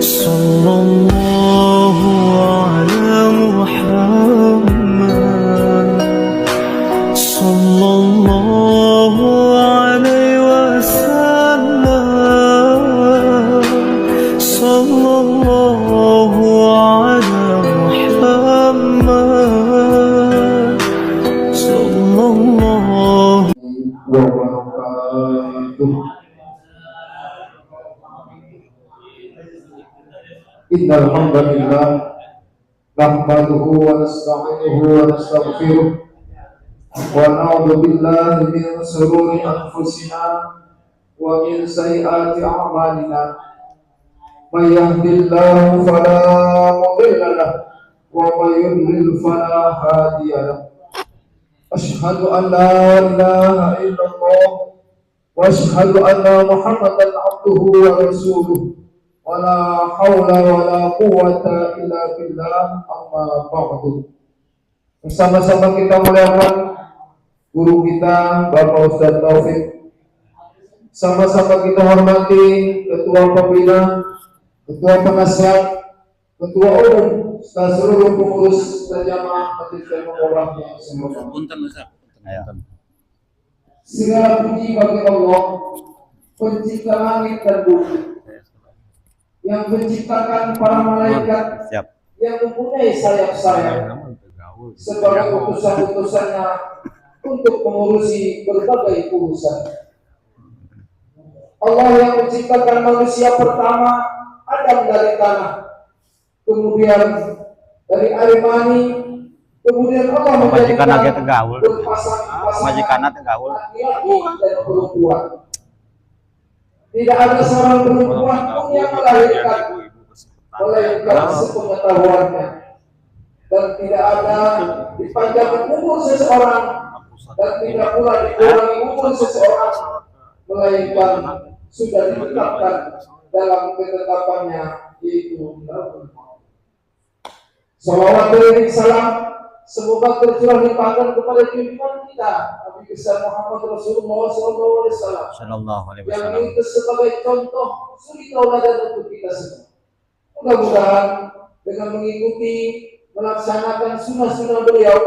صلى الله على محمد صلى الله عليه وسلم صلى الله على محمد صلى الله وبركاته. إن الحمد لله نحمده ونستعينه ونستغفره ونعوذ بالله من شرور أنفسنا ومن سيئات أعمالنا من يهد الله فلا مضل له ومن يضلل فلا هادي له أشهد أن لا إله إلا الله وأشهد أن محمدا عبده ورسوله ولا حول ولا قوة إلا بالله أما بعد. Bersama-sama kita muliakan guru kita Bapak Ustadz Taufik. Sama-sama kita hormati Ketua Pembina, Ketua Penasihat, Ketua Umum, serta seluruh pengurus dan jamaah Majelis Ulama yang semoga. Segala puji bagi Allah, Pencipta langit dan bumi, yang menciptakan para malaikat yang mempunyai sayap-sayap sebagai utusan-utusannya untuk mengurusi berbagai urusan. Allah yang menciptakan manusia pertama, Adam dari tanah, kemudian dari air mani, kemudian Allah menjadikan berpasang-pasang laki-laki dan perempuan. Tidak ada seorang perempuan pun yang melahirkan melainkan sepengetahuannya, dan tidak ada dipanjangkan umur seseorang dan tidak pula dikurangi umur seseorang, melainkan sudah ditetapkan dalam ketetapannya, yaitu salawat dan salam semoga tercurah limpahkan kepada pimpinan kita Nabi besar Muhammad Rasulullah SAW yang itu sebagai contoh suri tauladan untuk kita semua. Mudah-mudahan dengan mengikuti melaksanakan sunnah-sunnah beliau,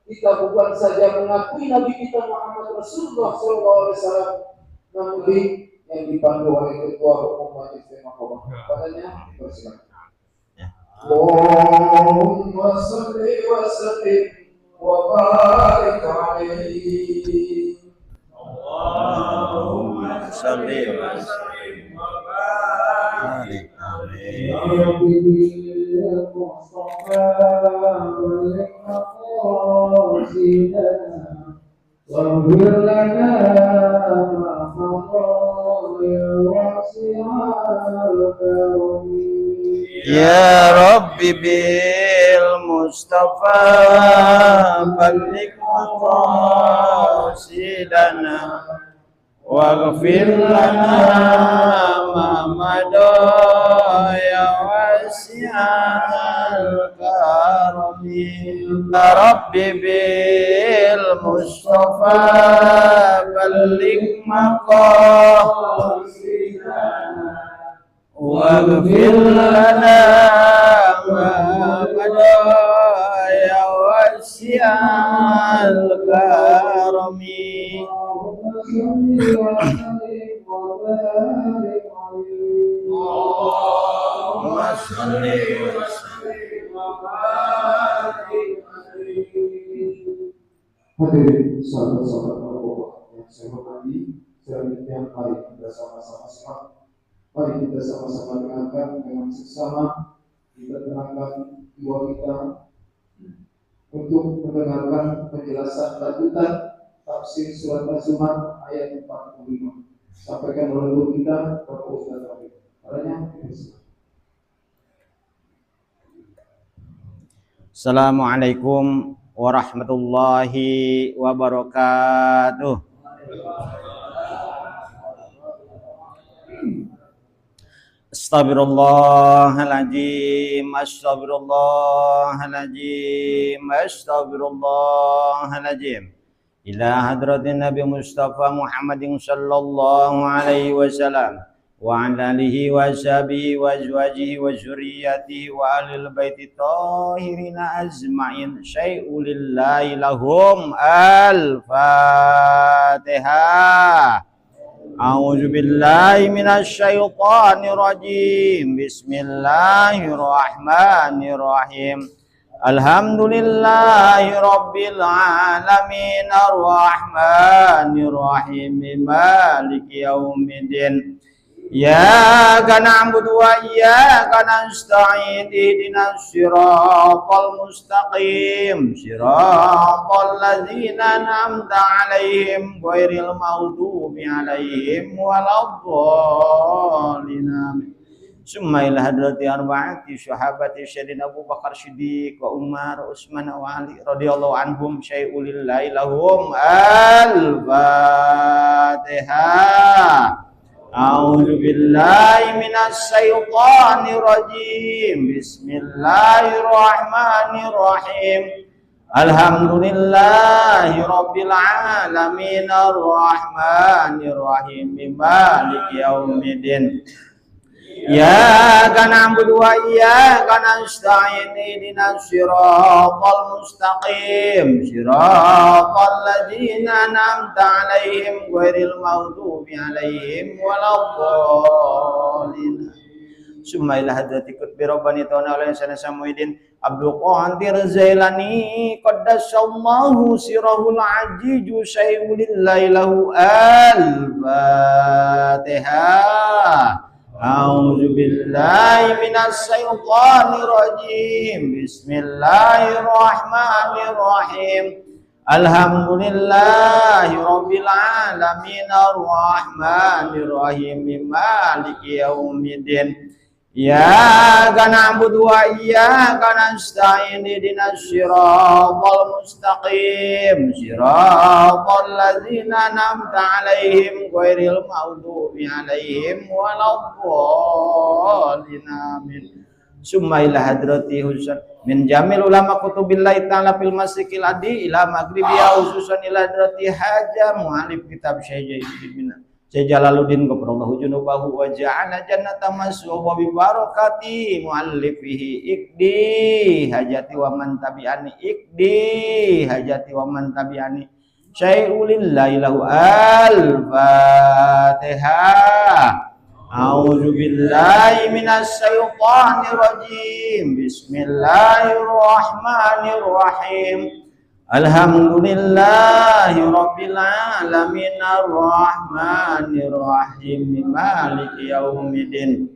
kita bukan saja mengakui Nabi kita Muhammad Rasulullah SAW, namun yang dipandu oleh Ketua Umum Majelis Ulama. Padanya dipersilakan. Allahumma salli wa sallim wa barik alaihi. Allahumma salli wa sallim wa barik alaihi. Ya Rabbi bil Mustafa wal maqasidana waghfir lana ma fadha ya wasi'al karim. Ya Rabbi bil Mustafa balligh maqasidana waghfir lana ma madha ya wasi'al karam. Ya Rabbi bil Mustafa balligh maqasidana waghfir lana ma madha ya wasi'al karami. Allahumma shalli wa sallim wa barik alaihi. Hadirin sahabat-sahabat Allah yang saya hormati, selanjutnya mari kita sama-sama semangat. Mari kita sama-sama dengarkan dengan seksama, kita tenangkan jiwa kita untuk mendengarkan penjelasan lanjutan tafsir surat Az-Zumar ayat 45. Sampaikan oleh guru kita Bapak Ustadz Taufik. Padanya Assalamualaikum warahmatullahi wabarakatuh. Astaghfirullahaladzim, astaghfirullahaladzim, astaghfirullahaladzim. Ila hadratin Nabi Mustafa Muhammadin sallallahu alaihi wasallam وعلى آله وصحبه وأزواجه وذريته وآل البيت الطاهرين أجمعين شيء لله لهم الفاتحة أعوذ بالله من الشيطان الرجيم بسم الله الرحمن الرحيم الحمد لله رب العالمين الرحمن الرحيم مالك يوم الدين إياك نعبد وإياك نستعين اهدنا الصراط المستقيم صراط الذين أنعمت عليهم غير المغضوب عليهم ولا الضالين ثم إلى حضرة أربعة صحابة سيدنا أبو بكر الصديق وعمر وعثمان وعلي رضي الله عنهم شيء لله لهم الفاتحة أعوذ بالله من الشيطان الرجيم بسم الله الرحمن الرحيم الحمد لله رب العالمين الرحمن الرحيم مالك يوم الدين إياك نعبد وإياك نستعين اهدنا الصراط المستقيم صراط الذين أنعمت عليهم غير المغضوب عليهم ولا الضالين ثم إلى حضرة قطب رباني تعالى عليه سيدنا Abdul Qadir Zailani qaddasallahu sirahul ajiz syai'ulillahi lahu al-Fatihah. A'udzu billahi minasy syaithanir rajim. Bismillahirrahmanirrahim. Alhamdulillahi rabbil alamin arrahmanir rahim maliki yaumiddin. Iyyaka na'budu wa iyyaka nasta'in ihdinas siratal mustaqim siratal ladzina an'amta 'alaihim ghairil maghdubi 'alaihim waladdallin amin. Summa ila hadrati husan min jamil ulama kutubillahi ta'ala fil masjidil adi ila maghribiya hususan ila hadrati haja mu'alif kitab Syekh bin Jalaluddin Ghafarallahu junubahu wa ja'ala jannata maswa wa bi barakati muallifihi ikdi hajati wa man tabi'ani ikdi hajati wa man tabi'ani syai'ulillahi lahu al-Fatihah. A'udzu billahi minasy syaithanir rajim. Bismillahirrahmanirrahim. Alhamdulillahi rabbil alamin arrahmanir rahim maliki yaumiddin.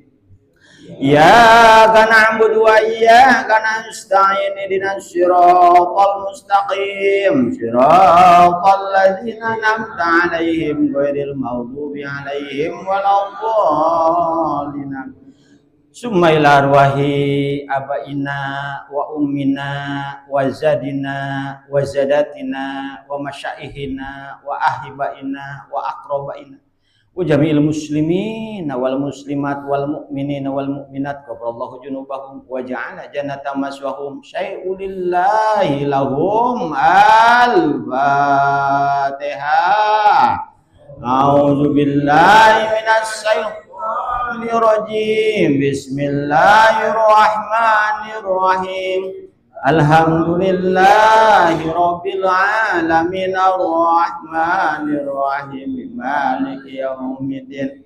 Iyyaka na'budu wa iyyaka nasta'in ihdinas siratal mustaqim siratal ladzina an'amta 'alaihim ghairil maghdubi 'alaihim waladdallin. Summa ila arwahi abaina wa ummina wa zadina wa zadatina wa masyaihina wa ahibaina wa aqrabaina wa jami'il muslimin wal muslimat wal mu'minina wal mu'minat qaballahu junubahum wa ja'ala jannata maswahum syai'ulillahi lahum al-Fatihah. A'udzu billahi minasy syaithanir rajim. Bismillahirrahmanirrahim. Alhamdulillahi rabbil alamin arrahmanir rahim maliki yaumiddin.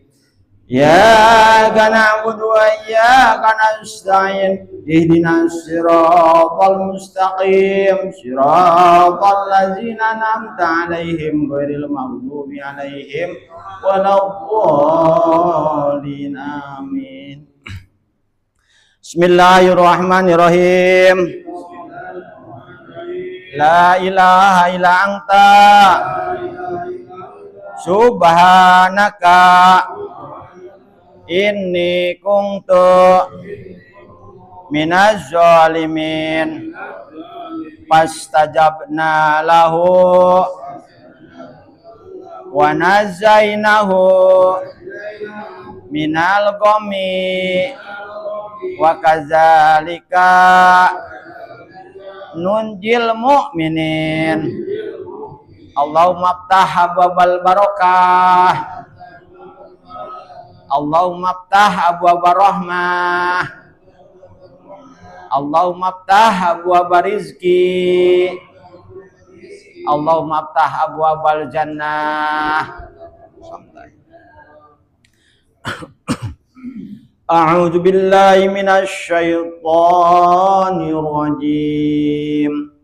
Iyyaka na'budu wa iyyaka nasta'in ihdinas siratal mustaqim siratal ladzina an'amta 'alaihim ghairil maghdubi 'alaihim waladdallin amin. Bismillahirrahmanirrahim. La ilaha illa anta subhanaka inni kuntu minaz zalimin fastajabna lahu wa nazainahu minal ghammi wa kadzalika nunjil mu'minin. Allahumma ftah babal barakah Allahumma aftah abwaaba rahmah. Allahumma aftah abwaaba rizki. Allahumma aftah abwaabal jannah. Sampai. A'udzu billahi minasy syaithanir rajim.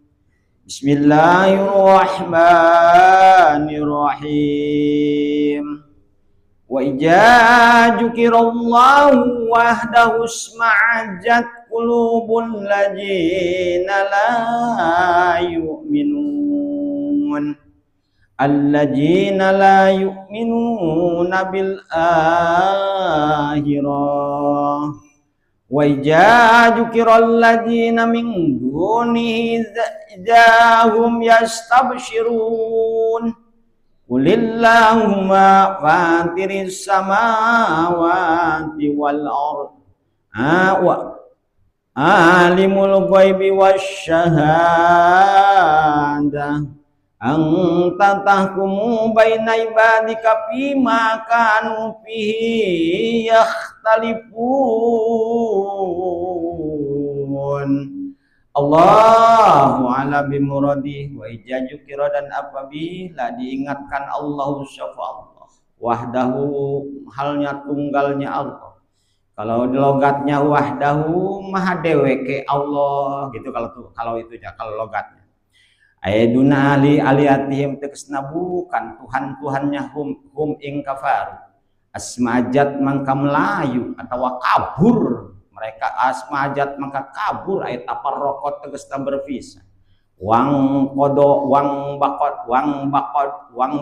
Bismillahirrahmanirrahim. Wa idza dzukirallahu wahdahu isma'ajat qulubul ladzina la yu'minun alladzina la yu'minuna bil akhirah wa idza dzukiral ladzina min dunihi idza-hum yastabshirun qulillahumma fatiris samawati wal ardh alimul ghaibi wasyahadah anta tahkumu baina ibadika fima kanu fihi yakhtalifun. Allahu a'lam bimuradi. Wa ijaju kira, dan apabila diingatkan Allah Allah wahdahu, halnya tunggalnya Allah. Kalau di logatnya wahdahu maha deweke Allah gitu, kalau itu ya kalau logatnya. Aiduna ali aliyatihim, tegesna bukan Tuhan-Tuhannya hum ing kafaru. Asmajat mangka melayu atau kabur mereka, asmajat mangka kabur, ayat apa rokot tegesna berpisah. Wang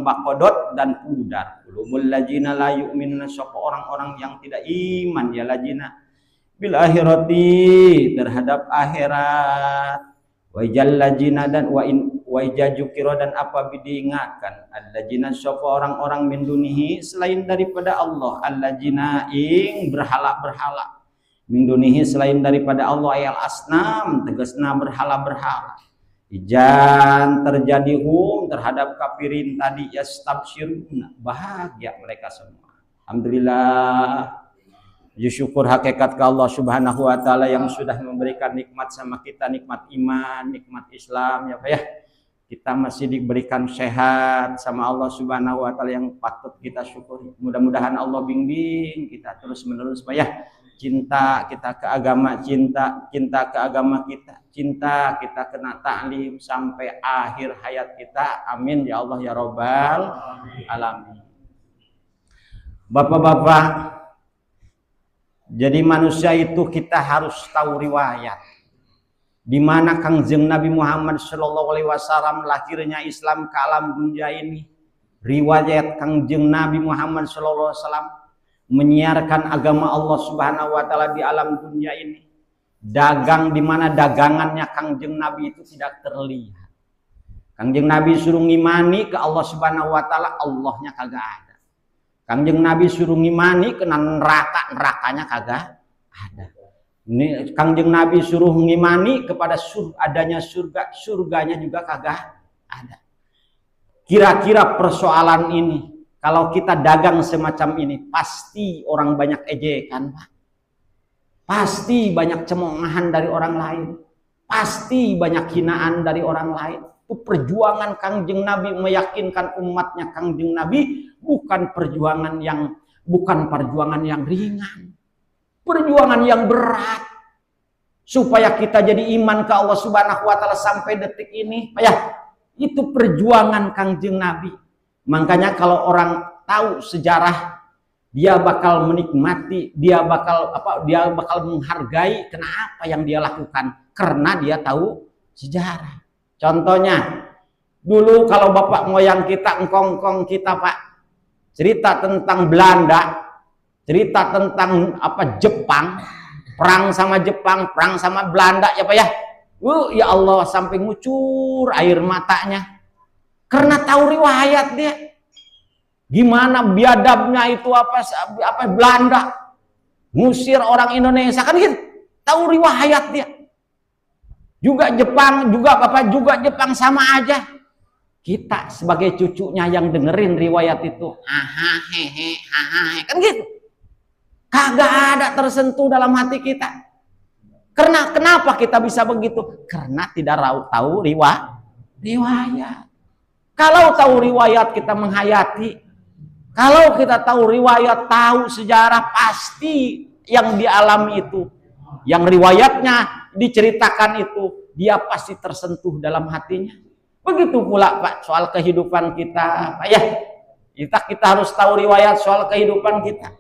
bakodot dan pudar. Ulumul lajina la yu'minuna, sapa orang-orang yang tidak iman ya lajina bil akhirati, terhadap akhirat. Wajal lajina, dan wajajukiro, dan apa diingatkan allajina, sapa orang-orang min dunihi, selain daripada Allah, allajina ing berhala-berhala, min dunihi selain daripada Allah, ayal asnam tegasna berhala-berhala. Ijan terjadi terhadap kafirin tadi, yastabsyiruna, bahagia mereka semua. Alhamdulillah, syukur hakikat ke Allah Subhanahu wa taala yang sudah memberikan nikmat sama kita, nikmat iman, nikmat Islam ya Pak ya. Kita masih diberikan sehat sama Allah Subhanahu wa taala yang patut kita syukuri. Mudah-mudahan Allah bimbing kita terus menerus Pak ya. Cinta kita ke agama, cinta ke agama kita, cinta kita kena ta'lim sampai akhir hayat kita. Amin ya Allah ya Rabbal alamin. Bapak-bapak, jadi manusia itu kita harus tahu riwayat di mana Kangjeng Nabi Muhammad Shallallahu Alaihi Wasallam lahirnya Islam ke alam dunia ini. Riwayat Kangjeng Nabi Muhammad Shallallahu Alaihi Wasallam menyiarkan agama Allah Subhanahu Wa Taala di alam dunia ini. Dagang di mana dagangannya Kangjeng Nabi itu tidak terlihat. Kangjeng Nabi suruh ngimani ke Allah Subhanahu Wa Taala, Allahnya kagak ada. Kangjeng Nabi suruh ngimani ke neraka, nerakanya kagak ada. Ini Kangjeng Nabi suruh ngimani kepada adanya surga, surganya juga kagak ada. Kira-kira persoalan ini, kalau kita dagang semacam ini, pasti orang banyak ejekan, Pak. Pasti banyak cemohan dari orang lain. Pasti banyak hinaan dari orang lain. Itu perjuangan Kangjeng Nabi meyakinkan umatnya Kangjeng Nabi bukan perjuangan yang ringan. Perjuangan yang berat. Supaya kita jadi iman ke Allah Subhanahu wa taala sampai detik ini, ya, itu perjuangan Kangjeng Nabi. Makanya kalau orang tahu sejarah, dia bakal menikmati, dia bakal menghargai kenapa yang dia lakukan, karena dia tahu sejarah. Contohnya, dulu kalau bapak moyang kita, engkong kita Pak, cerita tentang Belanda, cerita tentang Jepang, perang sama Jepang, perang sama Belanda ya Pak ya. Ya Allah, sampai ngucur air matanya. Karena tahu riwayat dia. Gimana biadabnya itu Belanda ngusir orang Indonesia, kan gitu. Tahu riwayat dia. Juga Jepang, juga Jepang sama aja. Kita sebagai cucunya yang dengerin riwayat itu, kan gitu. Kagak ada tersentuh dalam hati kita. Karena kenapa kita bisa begitu? Karena tidak tahu riwayat. Kalau tahu riwayat kita menghayati. Kalau kita tahu riwayat, tahu sejarah, pasti yang dialami itu, yang riwayatnya diceritakan itu, dia pasti tersentuh dalam hatinya. Begitu pula Pak soal kehidupan kita, Pak ya. Kita harus tahu riwayat soal kehidupan kita.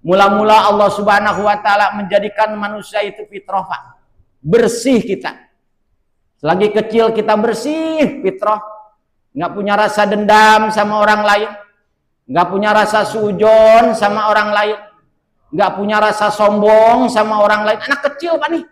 Mula-mula Allah Subhanahu wa taala menjadikan manusia itu fitrah, Pak. Bersih kita. Selagi kecil kita bersih fitrah. Nggak punya rasa dendam sama orang lain. Nggak punya rasa sujon sama orang lain. Nggak punya rasa sombong sama orang lain. Anak kecil Pak nih.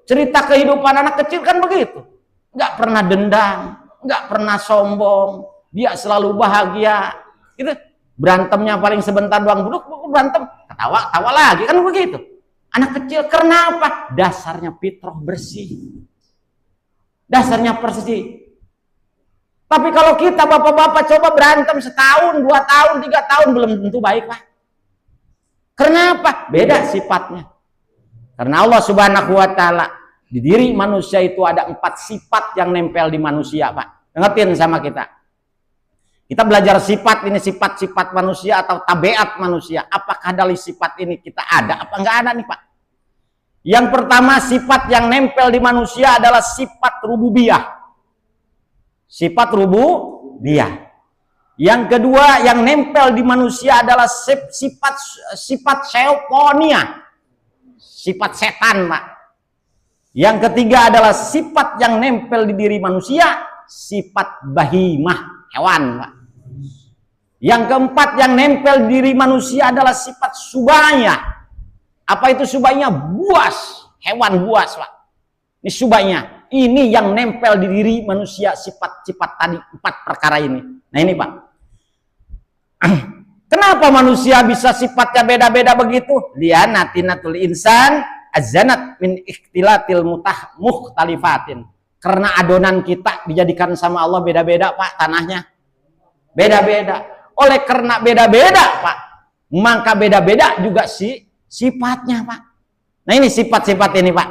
Cerita kehidupan anak kecil kan begitu. Nggak pernah dendam. Nggak pernah sombong. Dia selalu bahagia. Gitu. Berantemnya paling sebentar doang. Berantem. Ketawa lagi. Kan begitu. Anak kecil karena apa? Dasarnya fitrah bersih. Dasarnya bersih. Tapi kalau kita bapak-bapak coba berantem setahun, 2 tahun, 3 tahun belum tentu baik Pak. Kenapa? Beda sifatnya. Karena Allah Subhanahu wa taala di diri manusia itu ada 4 sifat yang nempel di manusia Pak. Dengerin sama kita. Kita belajar sifat ini, sifat-sifat manusia atau tabiat manusia. Apakah dari sifat ini kita ada? Apa enggak ada nih Pak? Yang pertama sifat yang nempel di manusia adalah sifat rububiyah. Sifat rububiyah. Yang kedua yang nempel di manusia adalah sifat seufonia. Sifat setan, Pak. Yang ketiga adalah sifat yang nempel di diri manusia, sifat bahimah, hewan, Pak. Yang keempat yang nempel di diri manusia adalah sifat subaya. Apa itu subaya? Buas, hewan buas, Pak. Ini subaya. Ini yang nempel di diri manusia, sifat-sifat tadi 4 perkara ini. Nah ini Pak. Kenapa manusia bisa sifatnya beda-beda begitu? Lianatinatul insan azanat min ikhtilatil mukhtalifatin. Karena adonan kita dijadikan sama Allah beda-beda Pak, tanahnya. Beda-beda. Oleh karena beda-beda Pak, maka beda-beda juga sifatnya Pak. Nah ini sifat-sifat ini Pak.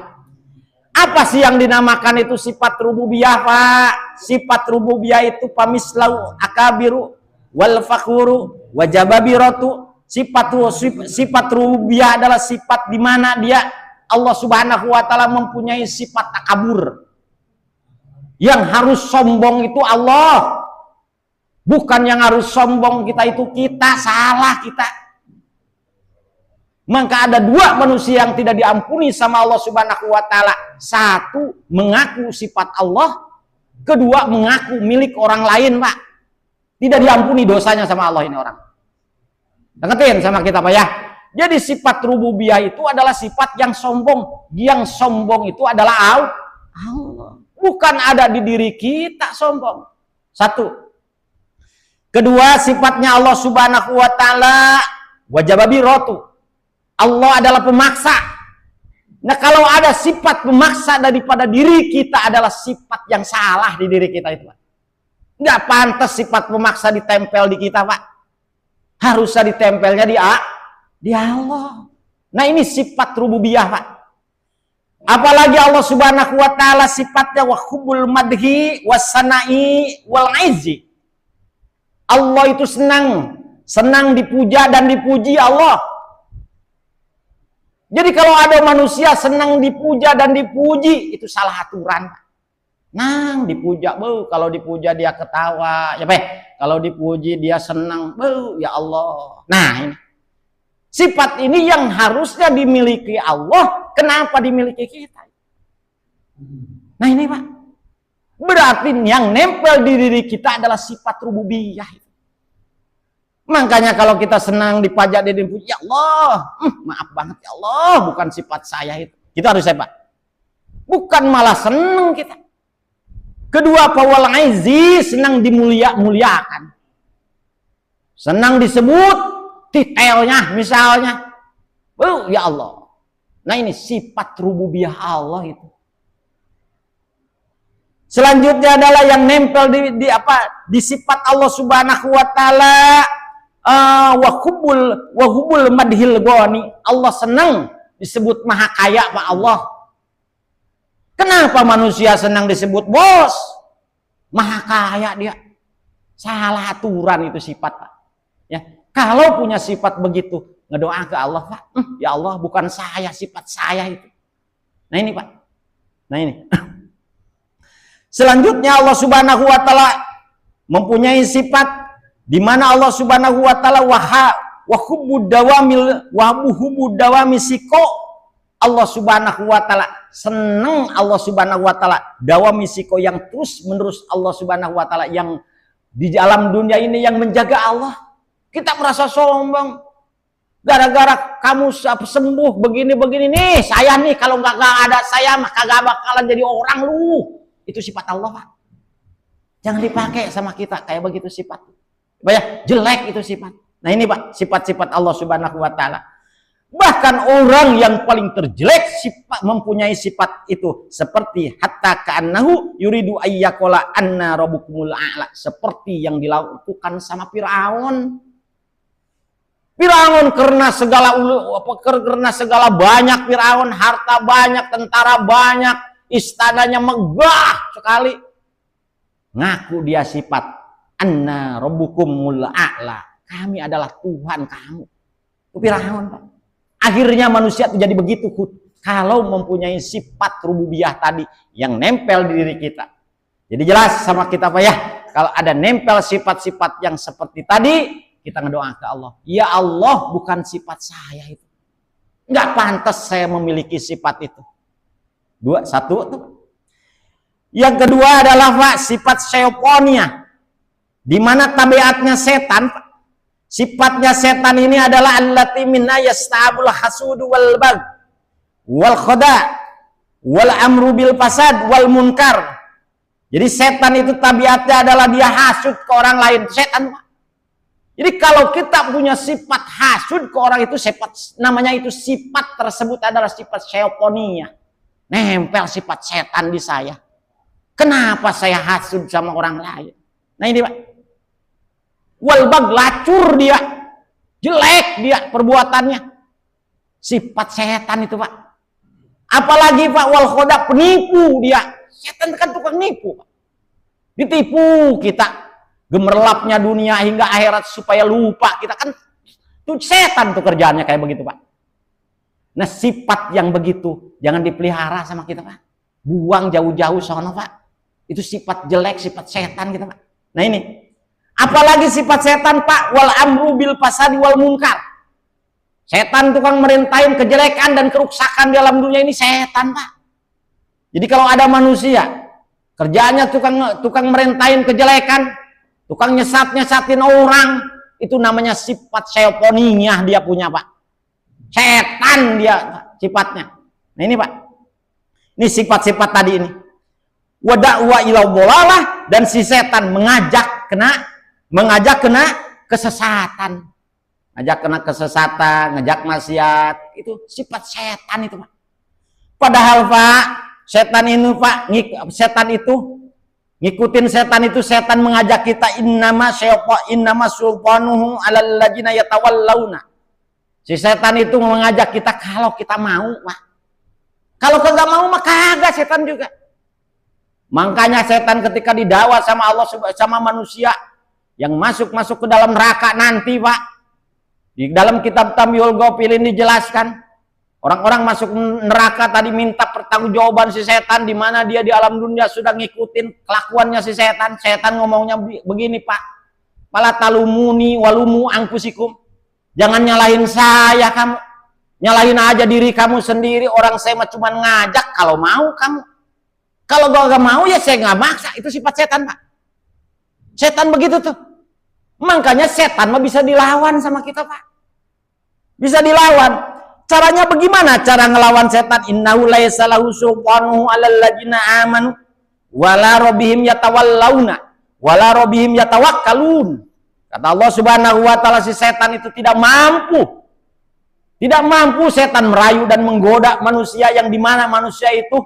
Apa sih yang dinamakan itu sifat rububiyah Pak? Sifat rububiyah itu pamislau akabiru wal fakhuru wajababiratu. Sifat rububiyah adalah sifat di mana dia Allah Subhanahu wa taala mempunyai sifat takabur. Yang harus sombong itu Allah. Bukan yang harus sombong kita itu kita, salah kita. Maka ada 2 manusia yang tidak diampuni sama Allah Subhanahu wa taala. 1 mengaku sifat Allah, kedua mengaku milik orang lain, Pak. Tidak diampuni dosanya sama Allah ini orang. Dengerin sama kita, Pak ya. Jadi sifat rububiyah itu adalah sifat yang sombong. Yang sombong itu adalah Allah. Bukan ada di diri kita sombong. 1. Kedua, sifatnya Allah Subhanahu wa taala wajababiratu. Allah adalah pemaksa. Nah kalau ada sifat pemaksa daripada diri kita adalah sifat yang salah di diri kita itu Pak. Nggak pantas sifat pemaksa ditempel di kita Pak. Harusnya ditempelnya di Allah. Nah ini sifat rububiyah Pak. Apalagi Allah Subhanahu wa taala sifatnya wa hubbul madhi wasanai wal izzi. Allah itu senang dipuja dan dipuji Allah. Jadi kalau ada manusia senang dipuja dan dipuji, itu salah aturan. Nang dipuja, kalau dipuja dia ketawa, ya Pak. Kalau dipuji dia senang, ya Allah. Nah, ini. Sifat ini yang harusnya dimiliki Allah, kenapa dimiliki kita? Nah, ini Pak. Berarti yang nempel di diri kita adalah sifat rububiyah. Makanya kalau kita senang dipajak dan dipuji, ya Allah, maaf banget ya Allah, bukan sifat saya itu. Kita harus Pak. Bukan malah senang kita. Kedua, pawal aizi, senang dimuliakan. Senang disebut titelnya misalnya. Ya Allah. Nah ini sifat rububiyah Allah itu. Selanjutnya adalah yang nempel di sifat Allah Subhanahu wa taala wa hubul madhil ghani. Allah senang disebut maha kaya Pak Allah. Kenapa manusia senang disebut bos? Maha kaya dia. Salah aturan itu sifat Pak. Ya, kalau punya sifat begitu, ngedoa ke Allah Pak. Ya Allah, bukan saya, sifat saya itu. Nah ini Pak. Nah ini. Selanjutnya Allah Subhanahu wa taala mempunyai sifat di mana Allah Subhanahu wa taala wa hubbud dawami siko. Allah Subhanahu wa taala senang, Allah Subhanahu wa taala dawami siko, yang terus menerus Allah Subhanahu wa taala yang di alam dunia ini yang menjaga Allah. Kita merasa sombong gara-gara kamu sembuh begini-begini nih, saya nih kalau nggak ada saya mah kagak bakalan jadi orang lu. Itu sifat Allah Pak. Jangan dipakai sama kita kayak begitu sifat. Ya, jelek itu sifat. Nah ini Pak, sifat-sifat Allah Subhanahu wa taala. Bahkan orang yang paling terjelek sifat mempunyai sifat itu, seperti hatta ka'annahu yuridu ayyaqala anna rabbukumul a'la, seperti yang dilakukan sama Firaun. Firaun karena segala banyak Firaun, harta banyak, tentara banyak, istananya megah sekali. Ngaku dia sifat anna rabbukumul a'la, kami adalah Tuhan kamu. Itu Firaun Pak. Akhirnya manusia itu jadi begitu kalau mempunyai sifat rububiyah tadi yang nempel di diri kita. Jadi jelas sama kita Pak ya, kalau ada nempel sifat-sifat yang seperti tadi, kita ngedoa ke Allah. Ya Allah, bukan sifat saya itu. Nggak pantas saya memiliki sifat itu. Satu tuh. Yang kedua adalah Pak, sifat syaitonia, di mana tabiatnya setan Pak. Sifatnya setan ini adalah allati minna yastabul hasudu wal bag wal khoda wal amru bil fasad wal munkar. Jadi setan itu tabiatnya adalah dia hasud ke orang lain. Setan Pak. Jadi kalau kita punya sifat hasud ke orang itu, namanya itu sifat tersebut adalah sifat syaitonia. Nempel sifat setan di saya. Kenapa saya hasud sama orang lain? Nah ini Pak. Walbag, lacur dia, jelek dia perbuatannya, sifat setan itu Pak. Apalagi Pak, wal khoda, penipu dia. Setan kan tukang nipu Pak. Ditipu kita, gemerlapnya dunia hingga akhirat supaya lupa kita, kan itu setan tuh kerjaannya kayak begitu Pak. Nah sifat yang begitu jangan dipelihara sama kita Pak. Buang jauh-jauh sono Pak. Itu sifat jelek, sifat setan kita Pak. Nah ini. Apalagi sifat setan Pak, wal amru bil fasadi wal munkar. Setan tukang merintahin kejelekan dan kerusakan di alam dunia ini, setan Pak. Jadi kalau ada manusia kerjaannya tukang merintahin kejelekan, tukang nyesat-nyesatin orang, itu namanya sifat syaitonia dia punya Pak. Setan dia sifatnya. Nah ini Pak. Ini sifat-sifat tadi ini. Wa da'wa ila dhalalah, dan si setan mengajak kena kesesatan, ngajak maksiat, itu sifat setan itu Pak. Padahal Pak, setan itu ngikutin setan itu, setan mengajak kita innama sultanuhu alal ladzina yatawallawna. Si setan itu mengajak kita kalau kita mau Pak. Kalau kagak mau mah kagak, setan juga. Makanya setan ketika didakwa sama Allah, sama manusia, yang masuk ke dalam neraka nanti Pak, di dalam kitab Tamyiul Ghafilin dijelaskan, orang-orang masuk neraka tadi minta pertanggungjawaban si setan, di mana dia di alam dunia sudah ngikutin kelakuannya si setan. Setan ngomongnya begini Pak, pala talumuni walumu angkusikum, jangan nyalahin saya kamu, nyalahin aja diri kamu sendiri, orang saya mah cuma ngajak kalau mau kamu, kalau gak mau ya saya nggak maksa. Itu sifat setan Pak. Setan begitu tuh. Makanya setan mah bisa dilawan sama kita Pak. Bisa dilawan. Caranya bagaimana cara ngelawan setan? Innahu laisa lahu sultanuhu 'alal ladzina amanu wala rabbihim yatawallawna wala rabbihim yatawakkalun. Kata Allah Subhanahu wa taala, si setan itu tidak mampu. Tidak mampu setan merayu dan menggoda manusia, yang dimana manusia itu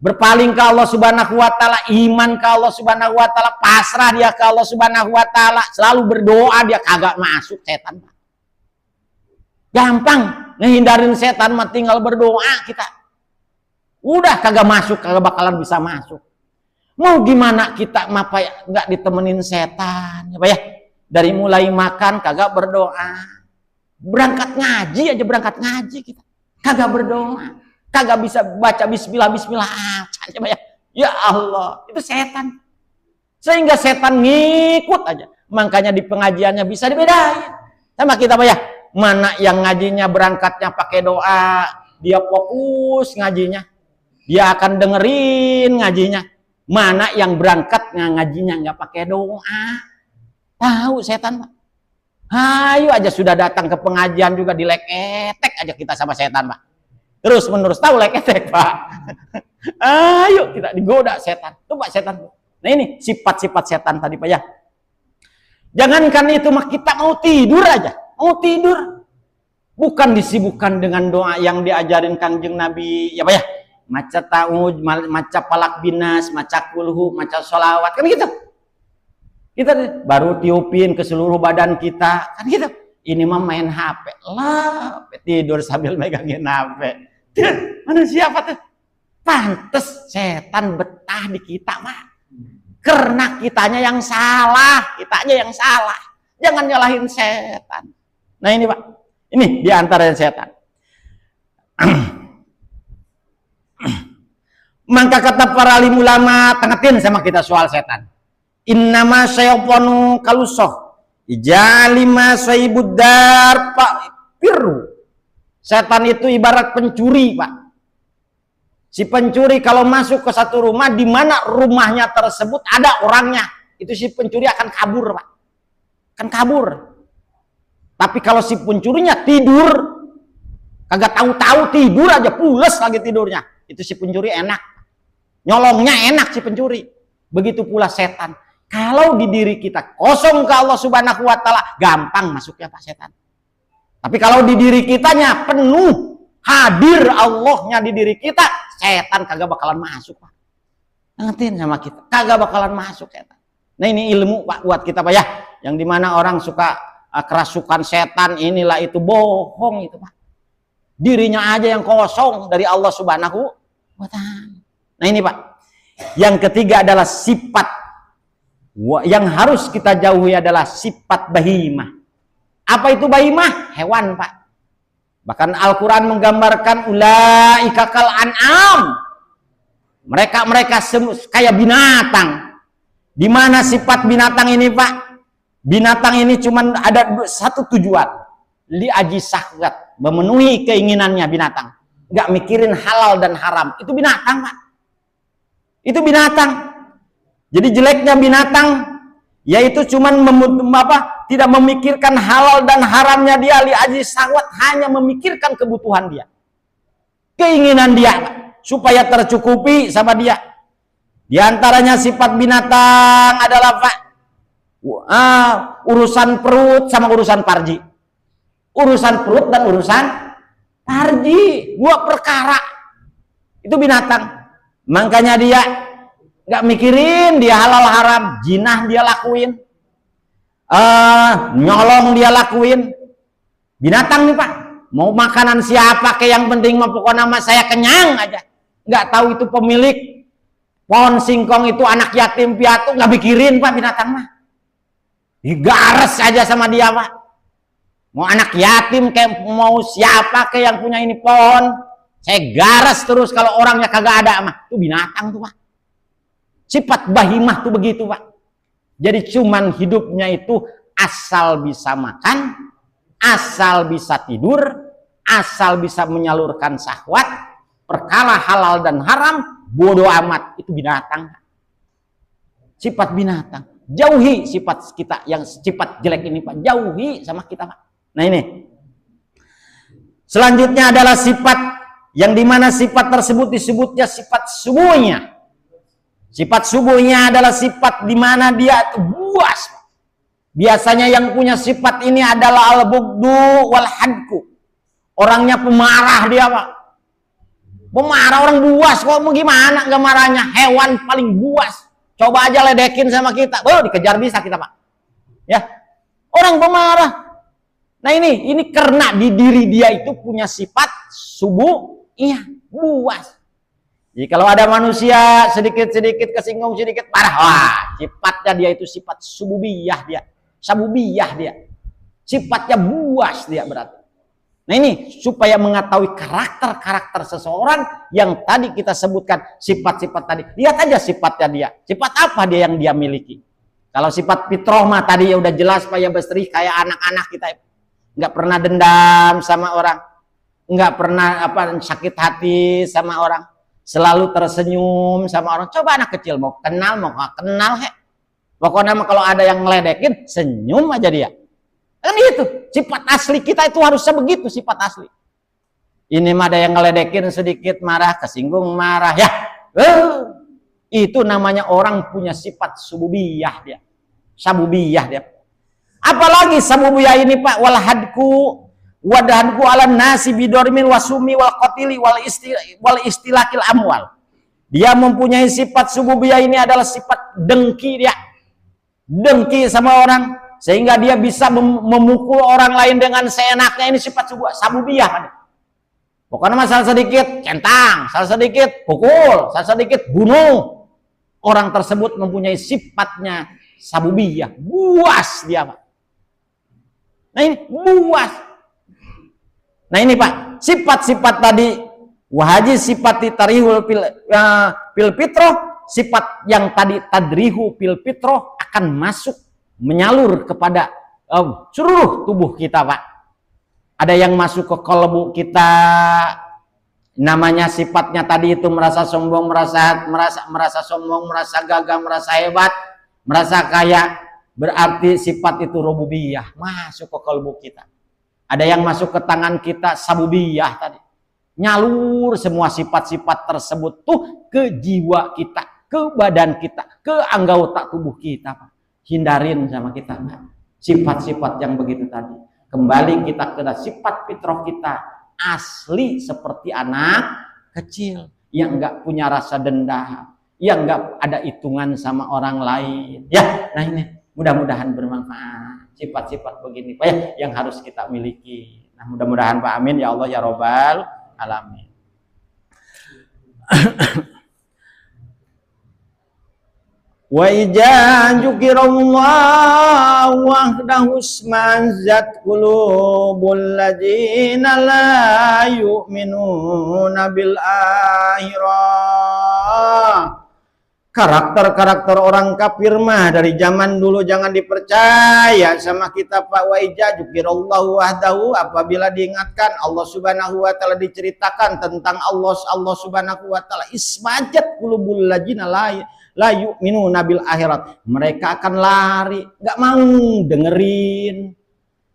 berpaling ke Allah Subhanahu wa taala, iman ke Allah Subhanahu wa taala, pasrah dia ke Allah Subhanahu wa taala, selalu berdoa, dia kagak masuk setan, Pak. Gampang ngehindarin setan mah, tinggal berdoa kita. Udah kagak masuk, kagak bakalan bisa masuk. Mau gimana kita mah Pak, nggak ditemenin setan, ya Pak ya? Dari mulai makan kagak berdoa. Berangkat ngaji aja, berangkat ngaji kita kagak berdoa. Kagak bisa baca bismillah aja ya. Ya Allah, itu setan. Sehingga setan ngikut aja. Makanya di pengajiannya bisa dibedain. Sama kita Pak ya. Mana yang ngajinya berangkatnya pakai doa, dia fokus ngajinya. Dia akan dengerin ngajinya. Mana yang berangkatnya ngajinya nggak pakai doa. Tahu setan Pak. Ayo aja sudah datang ke pengajian juga dileketek aja kita sama setan Pak. Terus menerus tahu leketek Pak. Ayo kita digoda setan. Tuh Pak setan. Nah ini sifat-sifat setan tadi Pak ya. Jangankan itu mah, kita mau tidur aja. Mau tidur. Bukan disibukkan dengan doa yang diajarin Kangjeng Nabi. Ya Pak ya. Maca ta'ud, maca palak binas, maca kulhu, maca sholawat. Kan gitu. Kita baru tiupin ke seluruh badan kita. Kan gitu. Ini mah main HP. Lah, tidur sambil megangin HP. Mana siapa tuh? Pantes setan betah di kita mah. Karena kitanya yang salah, kitanya yang salah. Jangan nyalahin setan. Nah ini Pak, ini diantara setan. Maka kata para alim ulama, tengetin sama kita soal setan. Innama syaitanu kalusoh. Ijalima saibudar Pak Piru. Setan itu ibarat pencuri Pak. Si pencuri kalau masuk ke satu rumah, di mana rumahnya tersebut ada orangnya, itu si pencuri akan kabur Pak. Kan kabur. Tapi kalau si pencurinya tidur, kagak tahu-tahu tidur aja, pules lagi tidurnya, itu si pencuri enak. Nyolongnya enak si pencuri. Begitu pula setan. Kalau di diri kita kosong ke Allah Subhanahu wa taala, gampang masuknya Pak setan. Tapi kalau di diri kitanya penuh, hadir Allahnya di diri kita, setan kagak bakalan masuk Pak. Ngertiin sama kita, kagak bakalan masuk setan. Nah ini ilmu Pak buat kita Pak ya. Yang dimana orang suka kerasukan setan, inilah itu bohong itu Pak. Dirinya aja yang kosong dari Allah Subhanahu wa taala. Nah ini Pak. Yang ketiga adalah sifat yang harus kita jauhi adalah sifat bahimah. Apa itu bahimah? Hewan Pak. Bahkan Al-Quran menggambarkan ulaika kal an'am. Mereka kayak binatang. Di mana sifat binatang ini Pak? Binatang ini cuma ada satu tujuan. Li'aji syahwat, memenuhi keinginannya binatang. Nggak mikirin halal dan haram. Itu binatang Pak. Itu binatang. Jadi jeleknya binatang yaitu cuman tidak memikirkan halal dan haramnya dia, li'aji syahwat, hanya memikirkan kebutuhan dia. Keinginan dia supaya tercukupi sama dia. Di antaranya sifat binatang adalah Pak urusan perut sama urusan parji. Urusan perut dan urusan parji, dua perkara. Itu binatang. Makanya dia nggak mikirin dia halal haram, jinah dia lakuin, nyolong dia lakuin. Binatang nih Pak, mau makanan siapa kayak yang penting mah pokoknya nama saya kenyang aja. Nggak tahu itu pemilik pohon singkong itu anak yatim piatu, nggak mikirin Pak binatang mah. Digares aja sama dia Pak. Mau anak yatim kayak mau siapa kayak yang punya ini pohon, saya garas terus kalau orangnya kagak ada mah. Itu binatang tuh Pak. Sifat bahimah tuh begitu Pak. Jadi cuman hidupnya itu asal bisa makan, asal bisa tidur, asal bisa menyalurkan syahwat, perkara halal dan haram, bodoh amat. Itu binatang. Sifat binatang. Jauhi sifat kita yang sifat jelek ini Pak. Jauhi sama kita Pak. Nah ini. Selanjutnya adalah sifat yang dimana sifat tersebut disebutnya sifat subuhnya. Sifat subuhnya adalah sifat di mana dia buas. Biasanya yang punya sifat ini adalah al-bughdu wal hadku. Orangnya pemarah dia Pak. Pemarah, orang buas kok, gimana nggak marahnya? Hewan paling buas. Coba aja ledekin sama kita, dikejar bisa kita Pak. Ya, orang pemarah. Nah ini karena di diri dia itu punya sifat iya, buas. Jadi kalau ada manusia sedikit kesinggung, sedikit marah, wah, sifatnya dia itu sifat sabubiyah dia. Sifatnya buas dia berarti. Nah ini supaya mengetahui karakter seseorang yang tadi kita sebutkan sifat-sifat tadi. Lihat aja sifatnya dia. Sifat apa dia yang dia miliki. Kalau sifat fitrah mah tadi ya udah jelas Pak ya Bestri, kayak anak-anak kita. Nggak pernah dendam sama orang. Nggak pernah sakit hati sama orang. Selalu tersenyum sama orang. Coba anak kecil mau kenal Pokoknya kalau ada yang ngeledekin, senyum aja dia. Kan itu, sifat asli kita itu harusnya begitu, sifat asli. Ini mah ada yang ngeledekin sedikit marah, kesinggung marah, ya. Itu namanya orang punya sifat sabubiyah dia. Apalagi sabubiyah ini Pak, wadahadku ala nasi bidormin wasumi wal qatili wal istilakil amwal. Dia mempunyai sifat sabubiyah ini adalah sifat dengki dia. Dengki sama orang. Sehingga dia bisa memukul orang lain dengan seenaknya. Ini sifat sabubiyah. Pokoknya masalah sedikit centang, salah sedikit pukul, salah sedikit bunuh. Orang tersebut mempunyai sifatnya sabubiyah, buas dia Pak. Nah ini buas. Nah ini Pak, sifat-sifat tadi wahaji sifati tarihul fil fitrah, sifat yang tadi tadrihu fil fitrah akan masuk menyalur kepada seluruh tubuh kita Pak. Ada yang masuk ke kolbu kita, namanya sifatnya tadi itu merasa sombong, merasa sombong, merasa gagah, merasa hebat, merasa kaya, berarti sifat itu rububiyah masuk ke kolbu kita. Ada yang masuk ke tangan kita sabubiyah tadi, nyalur semua sifat-sifat tersebut tuh ke jiwa kita, ke badan kita, ke anggota tubuh kita Pak. Hindarin sama kita sifat-sifat yang begitu tadi. Kembali kita ke sifat fitrah kita asli seperti anak kecil yang enggak punya rasa dendam, yang enggak ada hitungan sama orang lain. Ya, nah ini mudah-mudahan bermanfaat sifat-sifat begini Pak ya, yang harus kita miliki. Nah mudah-mudahan Pak, amin ya Allah ya Robbal alamin. Wa ija dzukirallahu wahdahu ismanzat qulubul ladzina la yu'minuna bil akhirah. Karakter-karakter orang kafir mah dari zaman dulu jangan dipercaya sama kita Pak. Wa ija dzukirallahu wahdahu, apabila diingatkan Allah Subhanahu wa taala, diceritakan tentang Allah Subhanahu wa taala, ismajat qulubul ladzina la yu'minuna bil akhirat, mereka akan lari, nggak mau dengerin.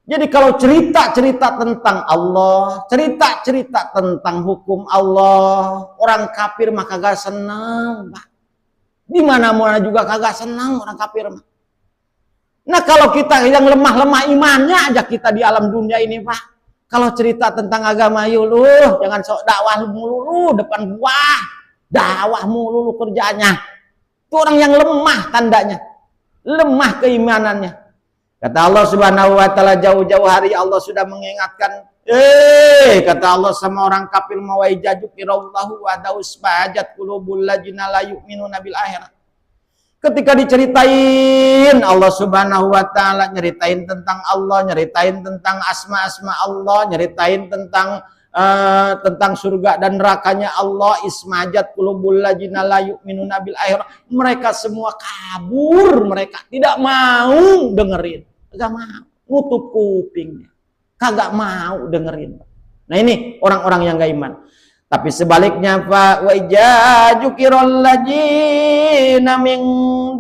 Jadi kalau cerita-cerita tentang Allah, cerita-cerita tentang hukum Allah, orang kafir mah kagak senang Pak. Di mana-mana juga kagak senang orang kafir mah. Nah kalau kita yang lemah-lemah imannya aja kita di alam dunia ini Pak, kalau cerita tentang agama yuk lu jangan sok dakwah mulu depan gua, dakwah mulu kerjanya. Itu orang yang lemah tandanya, lemah keimanannya. Kata Allah Subhanahu wa taala, jauh-jauh hari Allah sudah mengingatkan, kata Allah sama orang kafir, mawaijadzukirallahu wa dausbajat qulubul ladzina la yu'minuna bil akhirah. Ketika diceritain Allah Subhanahu wa taala, nyeritain tentang Allah, nyeritain tentang asma-asma Allah, nyeritain tentang surga dan nerakanya Allah, ismajat qulubul ladzina la yu'minuna bil akhirah, mereka semua kabur, mereka tidak mau dengerin, kagak mau, nutup kupingnya, kagak mau dengerin. Nah ini orang-orang yang gak iman. Tapi sebaliknya Pak, wa ijadzukirul ladzina min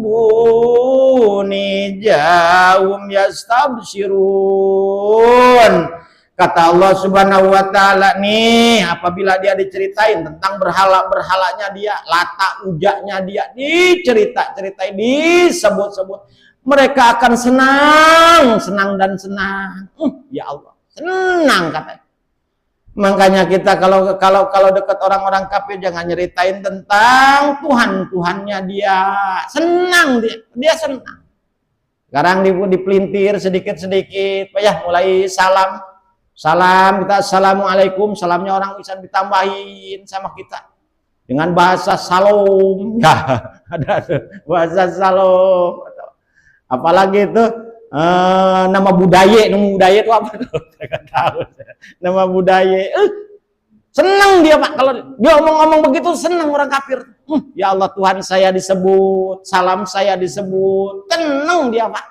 duni ja'um yastabsyirun. Kata Allah Subhanahu wa taala nih, apabila dia diceritain tentang berhala-berhalanya dia, lata ujanya dia, diceritain, disebut-sebut, mereka akan senang dan senang. Ya Allah, senang katanya. Makanya kita kalau dekat orang-orang kafir jangan nyeritain tentang Tuhannya dia. Senang dia senang. Sekarang dipelintir sedikit-sedikit, ya mulai salam kita assalamualaikum, salamnya orang bisa ditambahin sama kita dengan bahasa salom. Ya, ada bahasa salom. Apalagi itu nama budaya itu apa tuh? Saya nggak tahu. Nama budaya. Senang dia Pak kalau dia ngomong begitu, senang orang kafir. Ya Allah, Tuhan saya disebut, salam saya disebut, tenang dia Pak.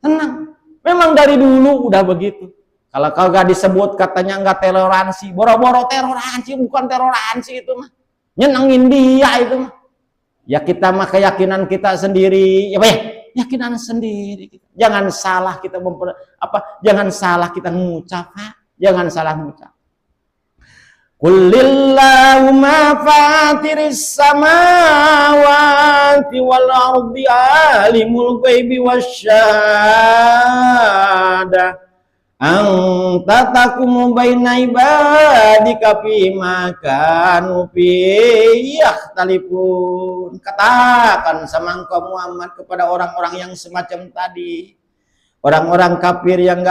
Tenang. Memang dari dulu udah begitu. Kalau kagak disebut katanya enggak toleransi, boro-boro toleransi, bukan toleransi itu mah. Nyenengin dia itu mah. Ya kita mah keyakinan kita sendiri, ya Pak ya. Keyakinan sendiri. Jangan salah kita jangan salah kita mengucap, Pak. Jangan salah mengucap. Qulillahumma fatiris samawati wal ardi alimul ghaibi wasyahada anta takumu baina ibadika fima kanu fi yakhtalifun. Katakan sama engkau Muhammad kepada orang-orang yang semacam tadi. Orang-orang kafir yang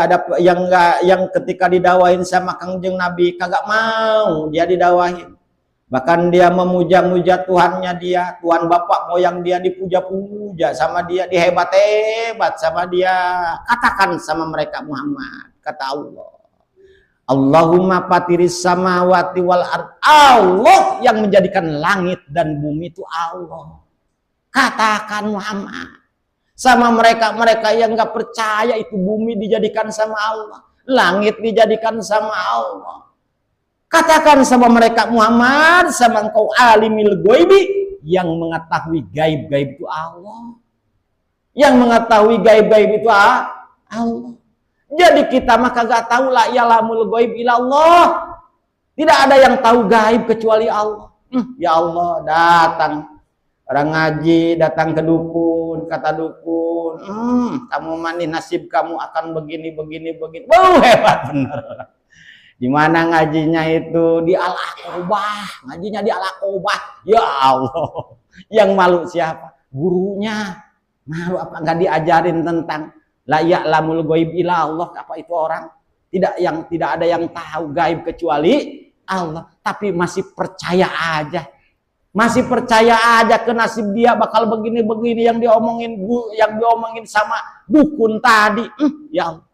ketika didawain sama Kangjeng Nabi kagak mau dia didawain. Bahkan dia memuja-muja Tuhannya dia, Tuhan bapak moyang dia dipuja-puja sama dia, dihebat-hebat sama dia. Katakan sama mereka Muhammad, kata Allah. Allahumma fatiris samawati wal ard. Allah yang menjadikan langit dan bumi itu Allah. Katakan Muhammad sama mereka yang nggak percaya itu bumi dijadikan sama Allah, langit dijadikan sama Allah. Katakan sama mereka Muhammad, sama engkau alimil ghaibi, yang mengetahui gaib-gaib itu Allah. Yang mengetahui gaib-gaib itu Allah. Jadi kita mah kagak tahu la yalamul ghaib ilallah. Tidak ada yang tahu gaib kecuali Allah. Ya Allah, datang orang ngaji, datang ke dukun, kata dukun, kamu mani nasib kamu akan begini. Hebat bener. Di mana ngajinya itu? Di Al-Aqobah. Ngajinya di Al-Aqobah. Ya Allah. Yang malu siapa? Gurunya. Malu apa? Nggak diajarin tentang la ya'lamul ghaib illa Allah. Apa itu orang? Tidak ada yang tahu gaib kecuali Allah. Tapi masih percaya aja. Masih percaya aja ke nasib dia bakal begini-begini yang diomongin sama dukun tadi. Ya Allah.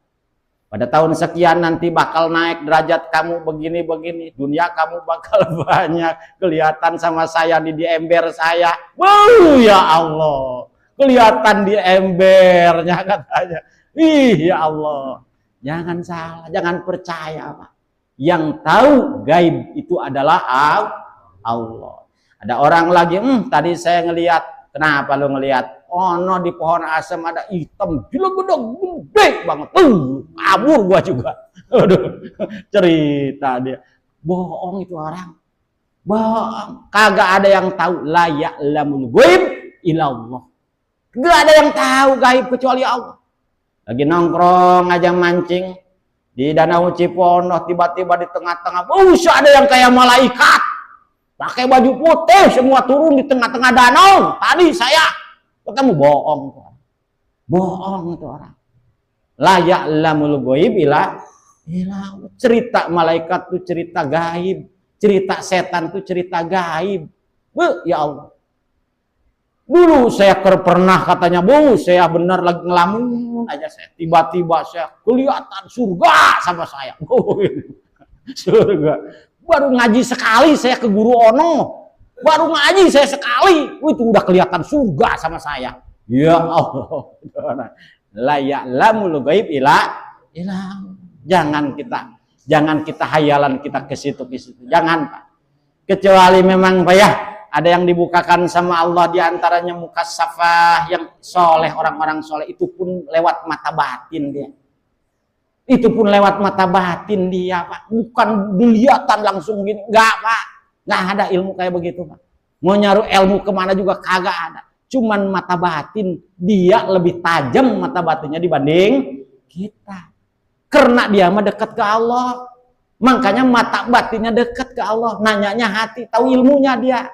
Pada tahun sekian nanti bakal naik derajat kamu begini-begini. Dunia kamu bakal banyak. Kelihatan sama saya di ember saya. Ya Allah. Kelihatan di embernya katanya. Ya Allah. Jangan salah, jangan percaya Pak. Yang tahu gaib itu adalah Allah. Ada orang lagi, tadi saya ngelihat. Kenapa lo ngelihat? Oh no, di pohon asam ada hitam, gede banget. Kabur gua juga. Aduh, cerita dia. Bohong itu orang. Bohong. Kagak ada yang tahu la ya'lamul ghaib illallah. Gak ada yang tahu gaib kecuali Allah. Lagi nongkrong aja mancing di Danau Cipondo, tiba-tiba di tengah-tengah, ada yang kayak malaikat. Pakai baju putih semua turun di tengah-tengah danau. Tadi saya ketemu. Bohong itu orang. La ya'lamul ghaib illa cerita malaikat itu cerita gaib, cerita setan itu cerita gaib. Ya Allah. Dulu saya pernah katanya, saya benar lagi ngelamun aja saya. Tiba-tiba saya kelihatan surga sama saya. Surga. Baru ngaji sekali saya ke Guru Ono. Baru ngaji saya sekali, itu udah kelihatan surga sama saya. Ya Allah. La ya'lamul ghaib illa jangan kita hayalan kita ke situ. Jangan Pak. Kecuali memang Pak ya, ada yang dibukakan sama Allah di antaranya mukasyafah yang soleh, orang-orang soleh itu pun lewat mata batin dia. Itu pun lewat mata batin dia Pak, bukan dilihatkan langsung gini, enggak Pak, enggak ada ilmu kayak begitu Pak. Mau nyari ilmu kemana juga kagak ada, cuman mata batin dia lebih tajam mata batinnya dibanding kita, karena dia mah dekat ke Allah. Makanya mata batinnya dekat ke Allah, nanyanya hati, tahu ilmunya dia.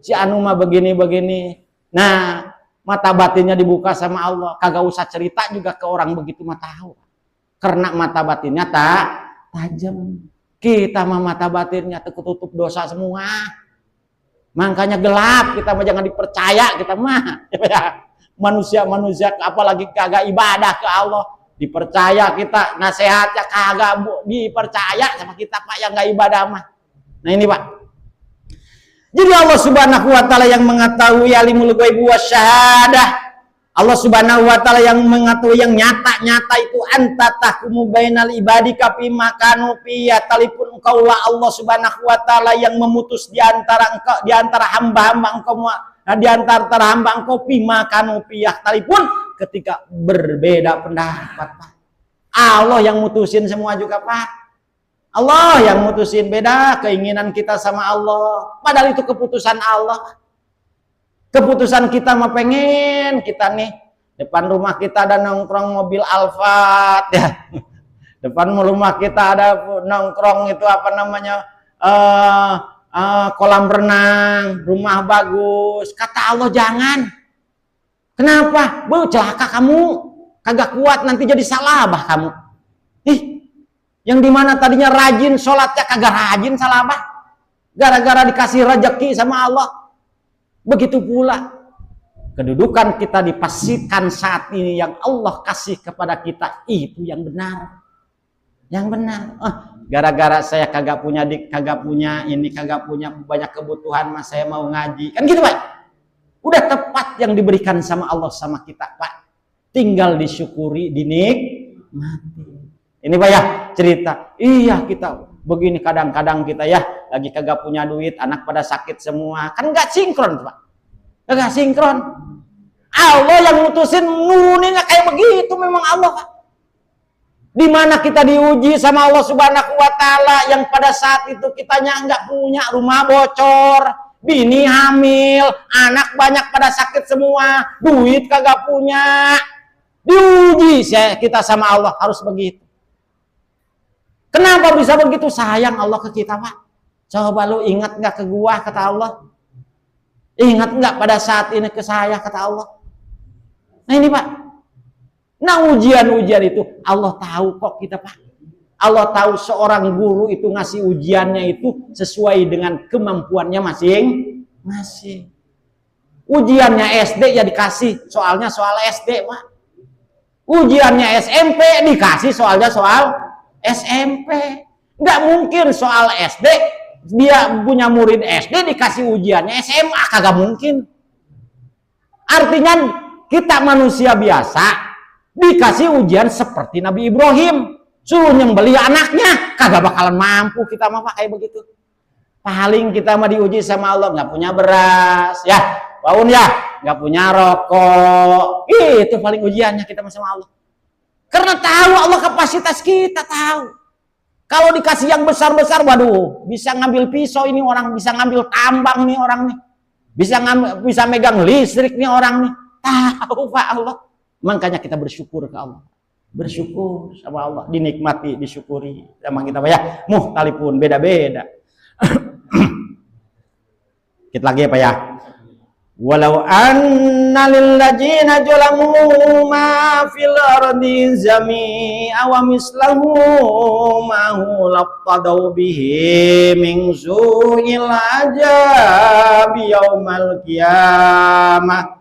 Si anu mah begini-begini. Nah, mata batinnya dibuka sama Allah, kagak usah cerita juga ke orang begitu mah tahu. Karena mata batinnya tajam. Kita mah mata batinnya tertutup dosa semua. Makanya gelap, kita mah jangan dipercaya kita mah. Manusia-manusia apalagi kagak ibadah ke Allah. Dipercaya kita nasihatnya kagak dipercaya sama kita Pak yang nggak ibadah mah. Nah ini Pak. Jadi Allah Subhanahu wa taala yang mengetahui alimul ghaib wasyahadah. Allah Subhanahu wa taala yang mengetahui yang nyata-nyata itu anta tahkumu bainal ibadika fima kanu fi talipun engkaulah Allah Subhanahu wa taala yang memutus di antara engkau di antara hamba-hamba engkau di antara hamba engkau fima kanu fi talipun ketika berbeda pendapat Pak. Allah yang mutusin semua juga Pak. Allah yang mutusin, beda keinginan kita sama Allah. Padahal itu keputusan Allah. Keputusan kita mah pengen kita nih depan rumah kita ada nongkrong mobil Alphard ya. Depan rumah kita ada nongkrong itu apa namanya kolam renang, rumah bagus. Kata Allah jangan. Kenapa? Celaka kamu, kagak kuat nanti jadi salabah kamu. Yang dimana tadinya rajin sholatnya kagak rajin salabah. Gara-gara dikasih rezeki sama Allah. Begitu pula kedudukan kita dipastikan saat ini yang Allah kasih kepada kita itu yang benar. Yang benar. Gara-gara saya kagak punya banyak kebutuhan mas saya mau ngaji. Kan gitu Pak. Udah tepat yang diberikan sama Allah sama kita Pak. Tinggal disyukuri, dinikmati. Ini Pak ya cerita. Iya kita begini kadang-kadang kita ya lagi kagak punya duit, anak pada sakit semua. Kan nggak sinkron Pak. Nggak sinkron. Allah yang mutusin nuninya kayak begitu memang Allah Pak. Dimana kita diuji sama Allah Subhanahu wa taala yang pada saat itu kitanya nggak punya, rumah bocor, bini hamil, anak banyak pada sakit semua, duit kagak punya. Diuji kita sama Allah harus begitu. Kenapa bisa begitu? Sayang Allah ke kita Pak. Coba lu ingat nggak ke gua kata Allah. Ingat nggak pada saat ini ke saya kata Allah. Nah ini Pak. Nah ujian-ujian itu Allah tahu kok kita Pak. Allah tahu seorang guru itu ngasih ujiannya itu sesuai dengan kemampuannya masing-masing. Ujiannya SD ya dikasih soalnya soal SD Pak. Ujiannya SMP dikasih soalnya soal SMP. Nggak mungkin soal SD dia punya murid SD dikasih ujiannya SMA, kagak mungkin. Artinya kita manusia biasa dikasih ujian seperti Nabi Ibrahim, suruh nyembelih anaknya, kagak bakalan mampu kita mah kayak begitu. Paling kita mah diuji sama Allah, nggak punya beras ya, Baun ya, nggak punya rokok, itu paling ujiannya kita sama Allah. Karena tahu Allah kapasitas kita tahu. Kalau dikasih yang besar-besar, waduh, bisa ngambil pisau ini orang, bisa ngambil tambang nih orang nih, bisa megang listrik nih orang nih. Tahu Pak Allah. Makanya kita bersyukur ke Allah. Bersyukur sama Allah, dinikmati, disyukuri. Sama kita Pak ya, muhtalifun beda-beda. Kita lagi ya Pak ya. Walau anna lil ladzina zalamu ma fil ardi jami'a wa mislahu ma hu laqadau bihi min su'il ajab yaumal qiyamah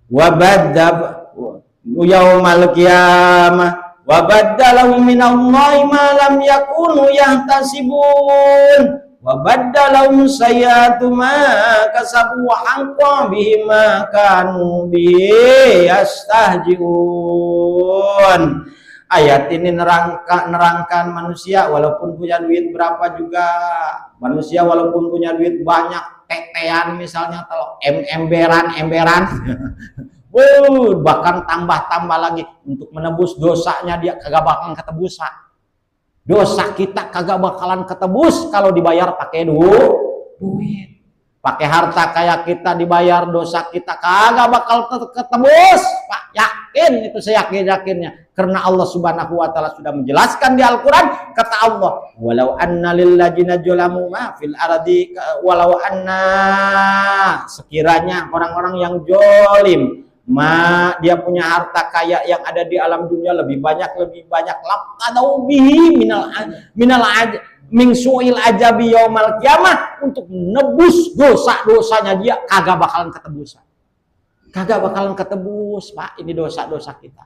wa badab yaumal qiyamah wa badalahum minallahi ma lam yakunu yahtasibun wa baddalahum sayyi'atu ma kasabu wa haqa bima kanu bihi yastahji'un. Ayat ini nerangkan manusia walaupun punya duit berapa juga, manusia walaupun punya duit banyak, tetean misalnya kalau emberan bahkan tambah lagi untuk menebus dosanya dia kagak bakalan ketebus Pak. Dosa kita kagak bakalan ketebus kalau dibayar pakai duit. pakai harta kayak kita dibayar dosa kita kagak bakal ketebus, Pak. Yakin itu, saya yakinnya. Karena Allah Subhanahu wa taala sudah menjelaskan di Al-Qur'an, kata Allah, "Walau anna lil ladzina zalamu ma fil ardi walau anna," sekiranya orang-orang yang zalim dia punya harta kaya yang ada di alam dunia lebih banyak laptadau bihi minal min su'il ajabi yaumal kiamah, untuk menebus dosa-dosanya dia kagak bakalan ketebus, Pak. Ini dosa-dosa kita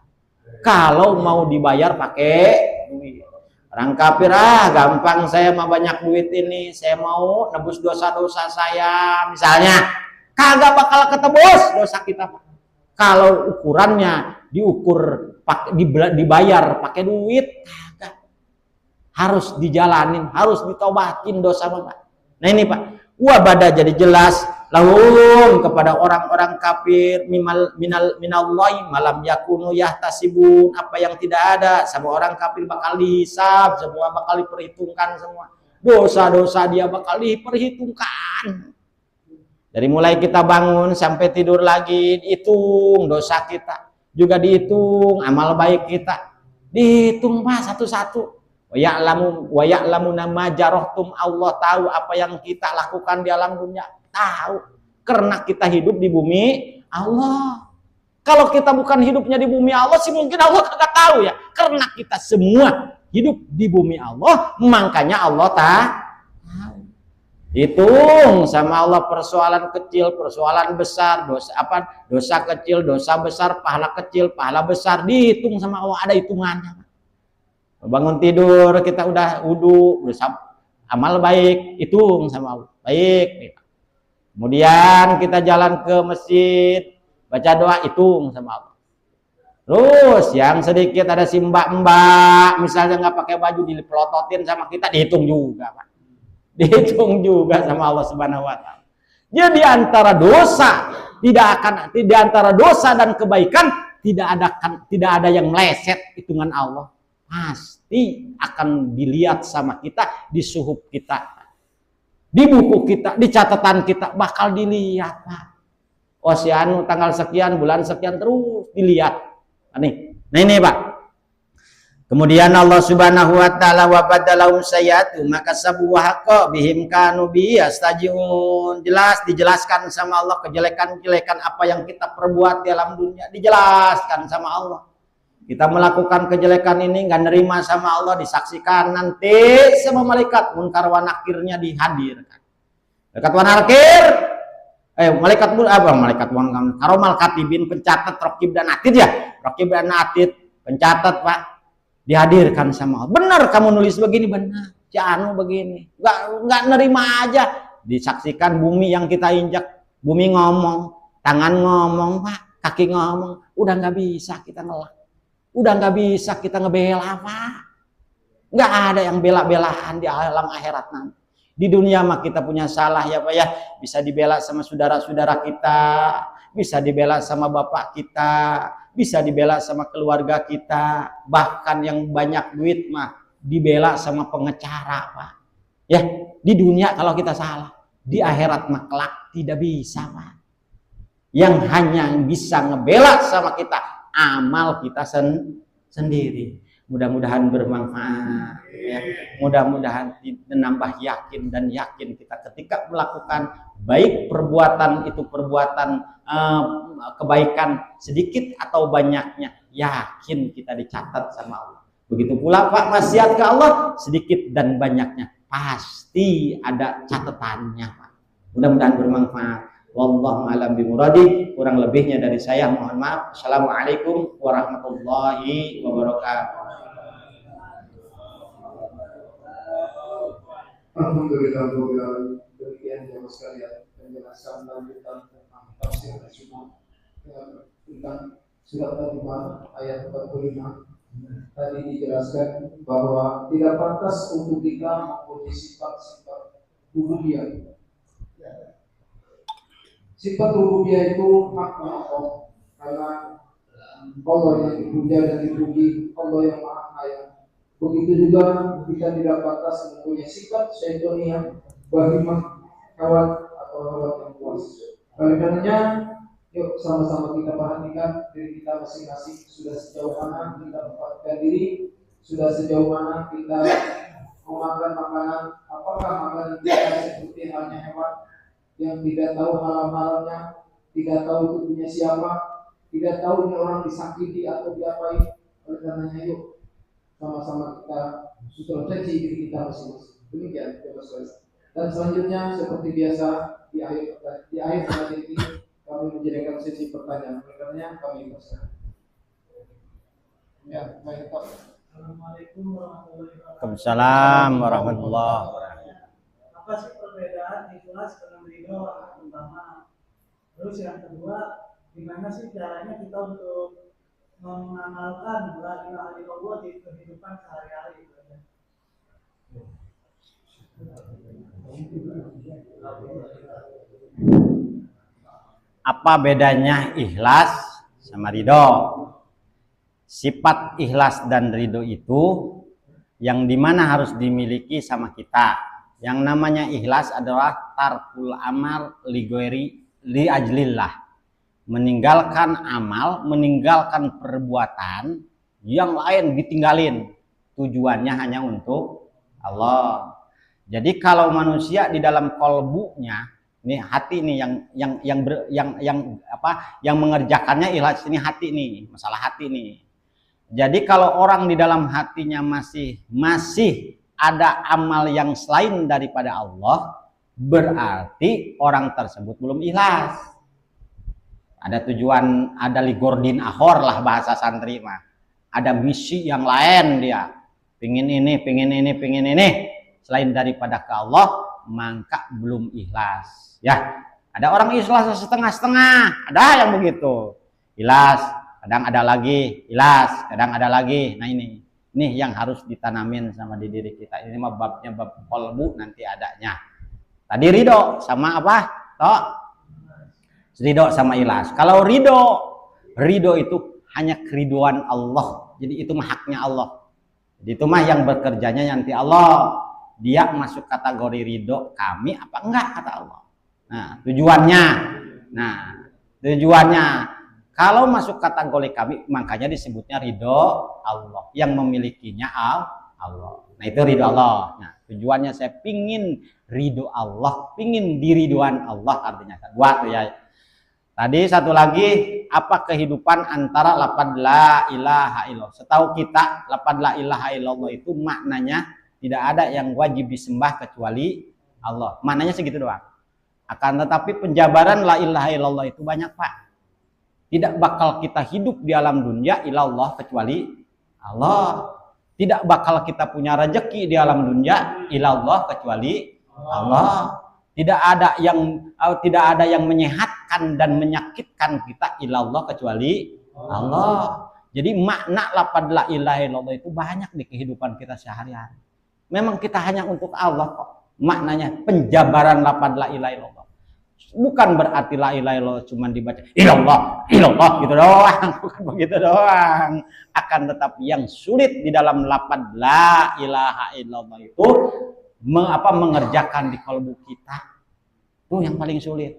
kalau mau dibayar pakai duit. Orang kafir, gampang, saya mah banyak duit ini, saya mau nebus dosa-dosa saya misalnya, kagak bakal ketebus dosa kita, Pak. Kalau ukurannya dibayar pakai duit, kagak. Harus dijalanin, harus ditobatin dosa, Pak. Nah ini, Pak, wabada jadi jelas lahum kepada orang-orang kafir minallahi malam yakunu yahtasibun, apa yang tidak ada sama orang kafir bakal dihisab, semua bakal diperhitungkan, semua dosa-dosa dia bakal diperhitungkan. Dari mulai kita bangun sampai tidur lagi dihitung, dosa kita juga dihitung, amal baik kita dihitung, Pak, satu-satu. Wa ya'lamu nama jarahtum, Allah tahu apa yang kita lakukan di alam dunia, tahu. Karena kita hidup di bumi Allah. Kalau kita bukan hidupnya di bumi Allah sih mungkin Allah kagak tahu ya. Karena kita semua hidup di bumi Allah, makanya Allah tahu. Hitung sama Allah persoalan kecil, persoalan besar, dosa kecil, dosa besar, pahala kecil, pahala besar, dihitung sama Allah, ada hitungannya. Bangun tidur kita udah wudu, amal baik, hitung sama Allah, baik. Kemudian kita jalan ke masjid, baca doa, hitung sama Allah. Terus yang sedikit ada si mbak-mbak misalnya nggak pakai baju, dipelototin sama kita, dihitung juga, Pak. Dihitung juga sama Allah Subhanahu wa taala. Jadi antara dosa di antara dosa dan kebaikan tidak ada yang meleset hitungan Allah. Pasti akan dilihat sama kita, di suhuf kita, di buku kita, di catatan kita bakal dilihat, Pak. Oh si anu tanggal sekian, bulan sekian, terus dilihat. Nah ini, Pak. Kemudian Allah Subhanahu wa taala wa badalahum sayyatu maka sabu wa haqa bihim kanu bi yastajiun. Jelas dijelaskan sama Allah kejelekan-kejelekan apa yang kita perbuat di alam dunia, dijelaskan sama Allah. Kita melakukan kejelekan ini nggak nerima sama Allah, disaksikan nanti sama malaikat munkar wa nakirnya dihadirkan. Malaikat wa nakir malaikat karomal katibin, pencatat, raqib dan atid ya. Raqib dan atid, pencatat, Pak, dihadirkan sama Allah. Benar kamu nulis begini, benar. Jangan begini. Enggak nerima aja. Disaksikan bumi yang kita injak, bumi ngomong, tangan ngomong, Pak, kaki ngomong. Udah nggak bisa kita ngelak. Udah nggak bisa kita ngebela, Pak. Nggak ada yang bela-belaan di alam akhirat nanti. Di dunia mah kita punya salah ya, Pak ya. Bisa dibela sama saudara-saudara kita, bisa dibela sama bapak kita, bisa dibela sama keluarga kita, bahkan yang banyak duit mah dibela sama pengacara, Pak. Ya, di dunia kalau kita salah, di akhirat mah kelak tidak bisa, Pak. Yang hanya bisa ngebela sama kita amal kita sendiri. Mudah-mudahan bermanfaat ya. Mudah-mudahan menambah yakin kita ketika melakukan baik perbuatan itu, perbuatan kebaikan sedikit atau banyaknya, yakin kita dicatat sama Allah. Begitu pula, Pak, maksiat ke Allah sedikit dan banyaknya pasti ada catatannya, Pak. Mudah-mudahan bermanfaat. Wallahu a'lam bimuradi. Kurang lebihnya dari saya mohon maaf. Assalamualaikum warahmatullahi wabarakatuh. Alhamdulillah, demikian jemaah sekalian penjelasan lanjutan tentang tafsir Al-Jumu'ah tentang surat Al-Jumu'ah ayat 45. Tadi dijelaskan bahwa tidak pantas untuk kita mempunyai sifat-sifat rububiyah. Sifat rububiyah itu hak Allah, karena Allah yang dipuja dan dipuji, Allah yang Maha Kaya. Begitu juga kita tidak pantas mempunyai sifat syaitaniyah, bahimah, kawan atau martabat yang luas. Oleh karenanya, yuk sama-sama kita perhatikan diri kita masing-masing sudah sejauh mana kita memperhatikan diri, sudah sejauh mana kita memakan makanan, apakah makanan kita seperti halnya hewan yang tidak tahu halal-halalnya, tidak tahu itu punya siapa, tidak tahu ini orang disakiti atau diapain. Oleh karenanya yuk sama-sama kita introspeksi diri kita masing-masing. Demikian Bapak. Dan selanjutnya seperti biasa di akhir materi ini kami menjadikan sesi pertanyaan. Oleh karenanya kami persilakan. Ya, baik Pak. Assalamualaikum warahmatullahi wabarakatuh. Waalaikumsalam warahmatullahi wabarakatuh. Apa sih perbedaan ikhlas dengan ridho pertama? Terus yang kedua, gimana sih caranya kita untuk mengamalkan la ilaha illallah di kehidupan sehari-hari? Apa bedanya ikhlas sama ridho? Sifat ikhlas dan ridho itu yang dimana harus dimiliki sama kita. Yang namanya ikhlas adalah tarkul amal li ajlillah. Meninggalkan amal, meninggalkan perbuatan yang lain ditinggalin. Tujuannya hanya untuk Allah. Jadi kalau manusia di dalam kolbunya, ini hati nih yang mengerjakannya ikhlas, ini hati nih, masalah hati nih. Jadi kalau orang di dalam hatinya masih ada amal yang selain daripada Allah, berarti orang tersebut belum ikhlas. Ada tujuan, ada ligordin akhor lah bahasa santri mah. Ada misi yang lain dia. Pingin ini. Selain daripada ke Allah, maka belum ikhlas. Ya, ada orang ikhlas setengah-setengah. Ada yang begitu. Ikhlas. Kadang ada lagi, ikhlas, kadang ada lagi. Nah ini yang harus ditanamin sama di diri kita. Ini mah babnya bab kolbu nanti adanya. Tadi ridho sama apa? Toh? Ridho sama ikhlas. Kalau ridho itu hanya keriduan Allah. Jadi itu mah haknya Allah. Jadi itu mah yang bekerjanya nanti Allah. Dia masuk kategori ridho kami apa enggak kata Allah. Nah tujuannya. Kalau masuk kategori kami, makanya disebutnya ridho Allah. Yang memilikinya Allah. Nah itu ridho Allah. Nah tujuannya saya pingin ridho Allah, pingin diriduan Allah artinya. Dua tuh ya. Tadi satu lagi, apa kehidupan antara lafaz la ilaha illallah. Setahu kita, lafaz la ilaha illallah itu maknanya tidak ada yang wajib disembah kecuali Allah. Maknanya segitu doang. Akan tetapi penjabaran la ilaha illallah itu banyak Pak. Tidak bakal kita hidup di alam dunia ilallah kecuali Allah. Tidak bakal kita punya rezeki di alam dunia ilallah kecuali Allah. Tidak ada yang menyehatkan dan menyakitkan kita ilallah kecuali Allah. Jadi makna lafaz la ilaha illallah itu banyak di kehidupan kita sehari-hari. Memang kita hanya untuk Allah kok. Maknanya penjabaran lafaz la ilaha illallah. Bukan berarti la ilaha illallah cuma dibaca ilallah gitu doang, bukan begitu doang. Akan tetapi yang sulit di dalam lafaz la ilaha illallah itu mengerjakan di kalbu kita. Itu yang paling sulit.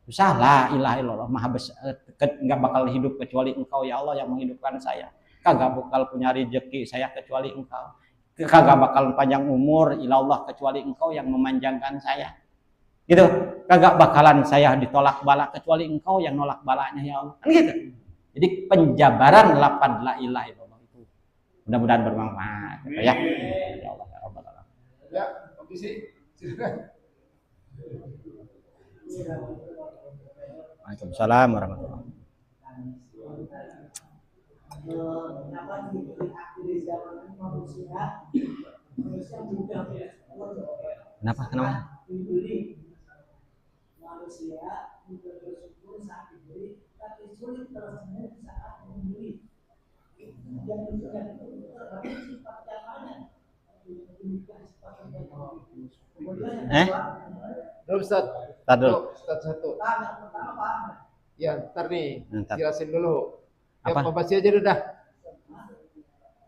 Susah la ilaha illallah maha besar, enggak bakal hidup kecuali Engkau ya Allah yang menghidupkan saya. Kagak bakal punya rezeki saya kecuali Engkau. Kagak bakal panjang umur ilallah kecuali Engkau yang memanjangkan saya. Gitu, kagak bakalan saya ditolak bala kecuali Engkau yang nolak balanya ya Allah. Kan gitu. Jadi penjabaran lafaz la ilaha illallah itu mudah-mudahan bermanfaat ya. Ya Allah ya Rabbal alamin. Ya, oke sih. Silakan. Waalaikumsalam warahmatullahi Kenapa di zaman manusia mudah Kenapa? Manusia mudah bersyukur saat diberi, tapi sulit tersenyum saat memberi. Yang diberikan itu sifat yang mana? Ustaz. Ustaz satu. Ya, ntar nih, jelasin dulu. Ya, apa sih aja udah.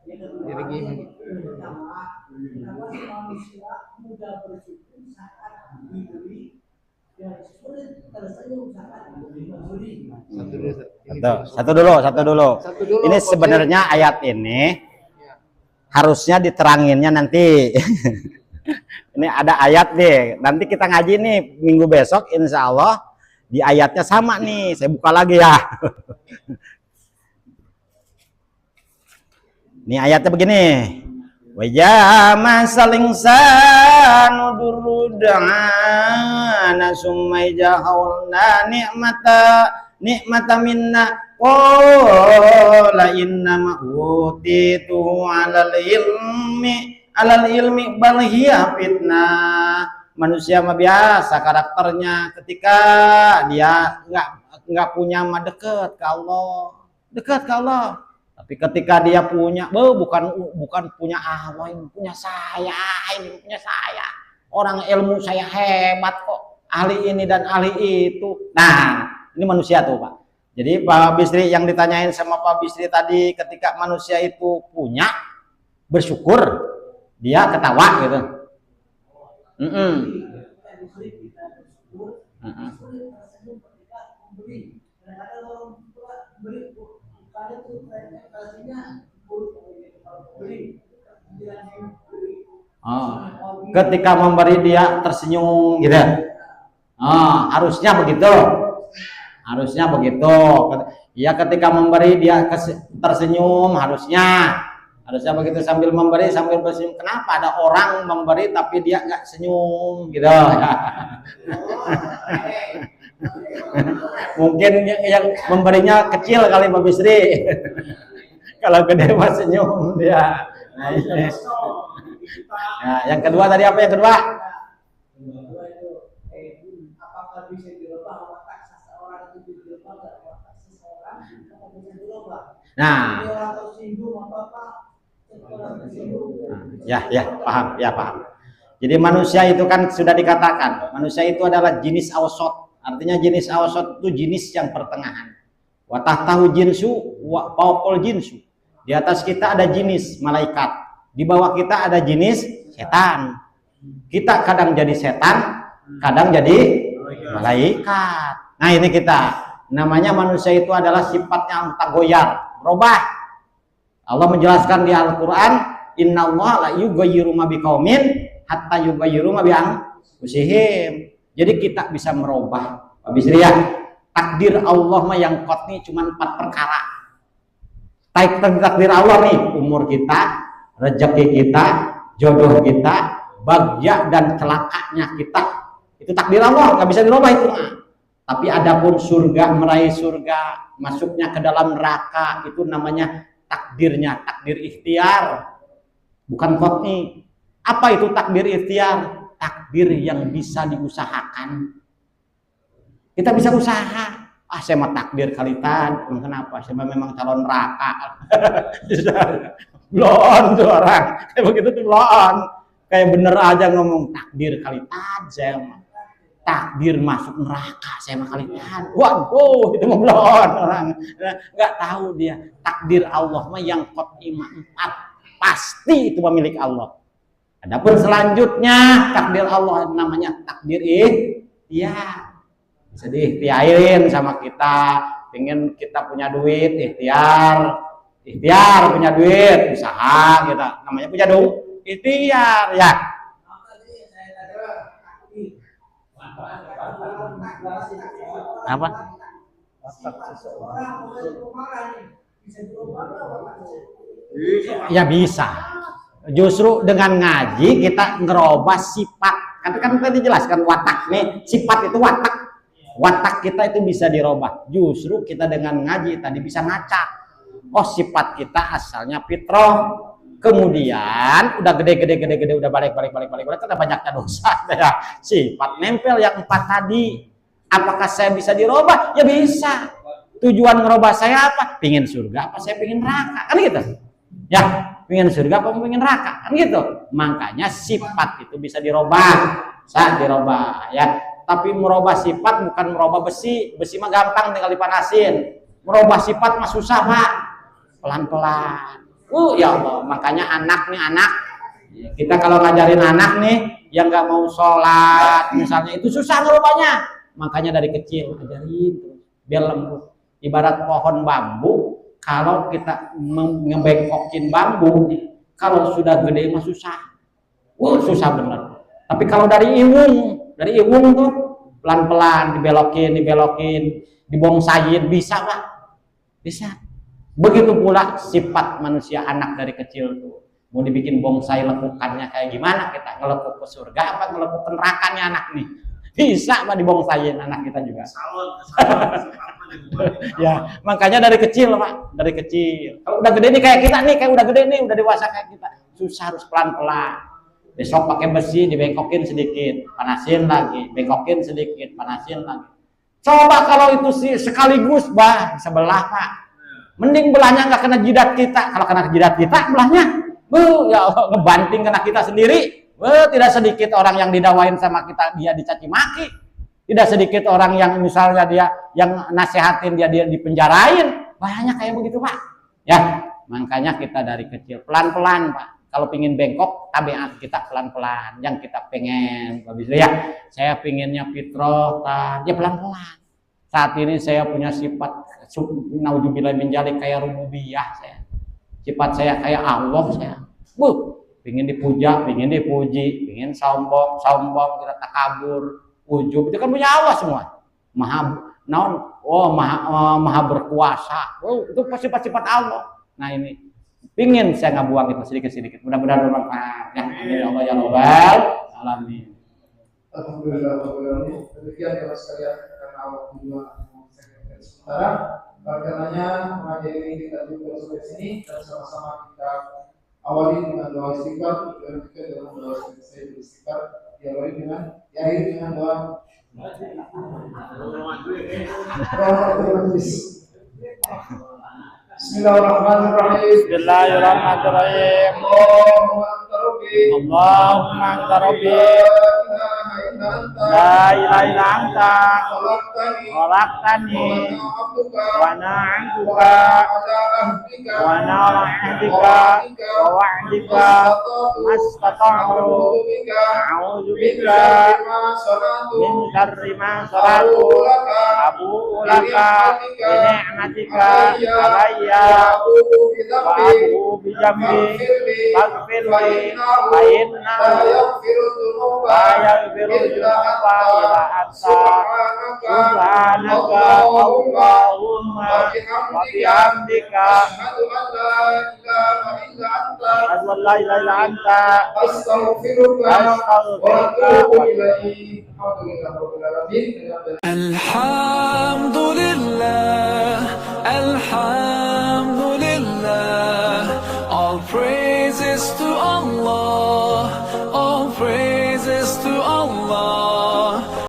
Ini lagi. Kenapa manusia mudah bersyukur saat diberi dan Satu dulu. Ini sebenarnya ayat ini harusnya diteranginnya nanti. Ini ada ayat nih, nanti kita ngaji nih minggu besok insya Allah di ayatnya sama nih, saya buka lagi ya. Ini ayatnya begini, wajah saling sanu durudana sumai jahaulna nikmata minna qala inna ma'utitu alal ilmi bal hiya fitnah. Manusia mah biasa karakternya ketika dia nggak punya mah dekat ke Allah. Tapi ketika dia punya, bukan punya Allah, ini punya saya. Orang ilmu saya hebat kok, ahli ini dan ahli itu. Nah, ini manusia tuh Pak. Jadi Pak Bisri yang ditanyain sama Pak Bisri tadi, ketika manusia itu punya, bersyukur, dia ketawa gitu. Ketika memberi dia tersenyum gitu. Harusnya begitu. Ya ketika memberi dia tersenyum harusnya begitu, sambil memberi sambil bersenyum. Kenapa ada orang memberi tapi dia nggak senyum gitu ya? Mungkin yang memberinya kecil kali Pak Bisri. Kalau gede mah senyum dia. Nah, yang kedua tadi apa yang kedua? Apakah bisa dirubah watak seseorang itu dirubah watak seseorang? Apakah bisa dirubah? Nah, paham. Jadi manusia itu kan sudah dikatakan, manusia itu adalah jenis awsat. Artinya jenis awsat itu jenis yang pertengahan. Wa tahtahu jinsu wa fawqal jinsu. Di atas kita ada jenis malaikat, di bawah kita ada jenis setan. Kita kadang jadi setan, kadang jadi malaikat. Nah, ini kita. Namanya manusia itu adalah sifatnya mutagoyar, berubah. Allah menjelaskan di Al-Quran, innallaha la yughayyiru ma biqaumin hatta yughayyiru ma bi anfusihim. Jadi kita bisa merubah. Habis ya, takdir Allah mah yang qat'i cuma 4 perkara. Takdir Allah nih, umur kita, rezeki kita, jodoh kita, bagja dan celakanya kita. Itu takdir Allah, nggak bisa dirubah itu. Tapi adapun surga, meraih surga, masuknya ke dalam neraka, itu namanya takdirnya, takdir ikhtiar, bukan qat'i. Apa itu takdir ikhtiar? Takdir yang bisa diusahakan. Kita bisa usaha. Saya mah takdir kalitan. Kenapa? Saya memang calon neraka. Blon tuh orang. Kayak begitu tuh blon. Kayak bener aja ngomong takdir kalitan. Saya mah takdir masuk neraka. Saya mah kalitan. Waduh, itu mah blon orang. Nggak tahu dia. Takdir Allah mah yang qat'i 4. Pasti itu milik Allah. Adapun selanjutnya takdir Allah namanya takdir ikhtiar. Bisa diikhtiarin sama kita. Pengen kita punya duit, ikhtiar punya duit, usaha kita. Namanya punya duit, ikhtiar ya. Apa? Ya bisa. Justru dengan ngaji kita ngerubah sifat. Kan tadi dijelaskan watak nih, sifat itu watak. Watak kita itu bisa dirubah. Justru kita dengan ngaji tadi bisa ngaca. Oh, sifat kita asalnya fitrah. Kemudian udah gede udah balik udah banyaknya dosa ya. Sifat nempel yang 4 tadi. Apakah saya bisa dirubah? Ya bisa. Tujuan ngerubah saya apa? Pingin surga apa saya pingin neraka? Kan gitu. Ya, pingin surga apa pingin neraka? Kan gitu. Makanya sifat itu bisa dirubah. Bisa dirubah ya. Tapi merubah sifat bukan merubah besi. Besi mah gampang tinggal dipanasin. Merubah sifat mah susah, Pak. Pelan-pelan. Ya Allah, makanya anak. Kita kalau ngajarin anak nih yang nggak mau sholat misalnya, itu susah ngerubahnya. Makanya dari kecil ajarin terus biar lembut. Ibarat pohon bambu, kalau kita ngebengkokin bambu nih, kalau sudah gede mah susah. Susah bener. Tapi kalau dari iwung tuh pelan-pelan dibelokin, dibongsain bisa Pak. Bisa. Begitu pula sifat manusia anak dari kecil tuh. Mau dibikin bonsai lekukannya kayak gimana, kita ngelekuk ke surga apa ngelekuk ke nerakanya anak nih. Bisa Pak dibongsain anak kita juga. Ya, makanya dari kecil Pak, dari kecil. Kalau udah gede nih kayak kita nih, kayak udah gede nih, udah dewasa kayak kita. Susah, harus pelan-pelan. Besok pakai besi dibengkokin sedikit, panasin lagi, bengkokin sedikit, panasin lagi. Coba kalau itu sih sekaligus bah sebelah Pak. Mending belahnya nggak kena jidat kita. Kalau kena jidat kita belahnya, ya Allah, ngebanting kena kita sendiri. Tidak sedikit orang yang didawain sama kita dia dicaci maki. Tidak sedikit orang yang misalnya dia yang nasehatin dia dipenjarain. Banyak kayak begitu Pak. Ya, makanya kita dari kecil pelan-pelan Pak. Kalau pingin bengkok, tabiat kita pelan-pelan. Yang kita pengen, ya, saya pinginnya fitrah, ya pelan-pelan. Saat ini saya punya sifat, naudzubillah min dzalik, kayak rububiyah saya. Sifat saya kayak Allah saya. Pingin dipuja, pingin dipuji, pingin sombong, kita takabur, ujub. Itu kan punya Allah semua. Maha berkuasa. Itu sifat-sifat Allah. Nah ini. Pingin saya nggak buang itu sedikit-sedikit. Mudah-mudahan bermanfaat. Ya, amin ya Allah ya Rabbal alamin. Alhamdulillah. Demikian ya sekalian karena waktu juga sementara. Karenanya pengajian ini kita tutup sampai sini dan sama-sama kita awali dengan doa istighfar dan juga dengan doa istighfar. Diawali dengan doa. Bismillahirrahmanirrahim. Bismillahirrahmanirrahim. Allahumma anta rabbi. La ilaha illa anta. Khalaqtani wa ana 'abduka wa ana 'ala 'ahdika wa wa'dika mastata'tu. A'udzu bika min syarri ma sana'tu. Abu'u laka bi ni'matika alayya wa abu bijambi faghfirli fa innahu la yaghfiru dzunuba illa anta subhanaka Allahumma wa bihamdika asyhadu an la ilaha illa anta astaghfiruka wa atubu ilaik. الحمد لله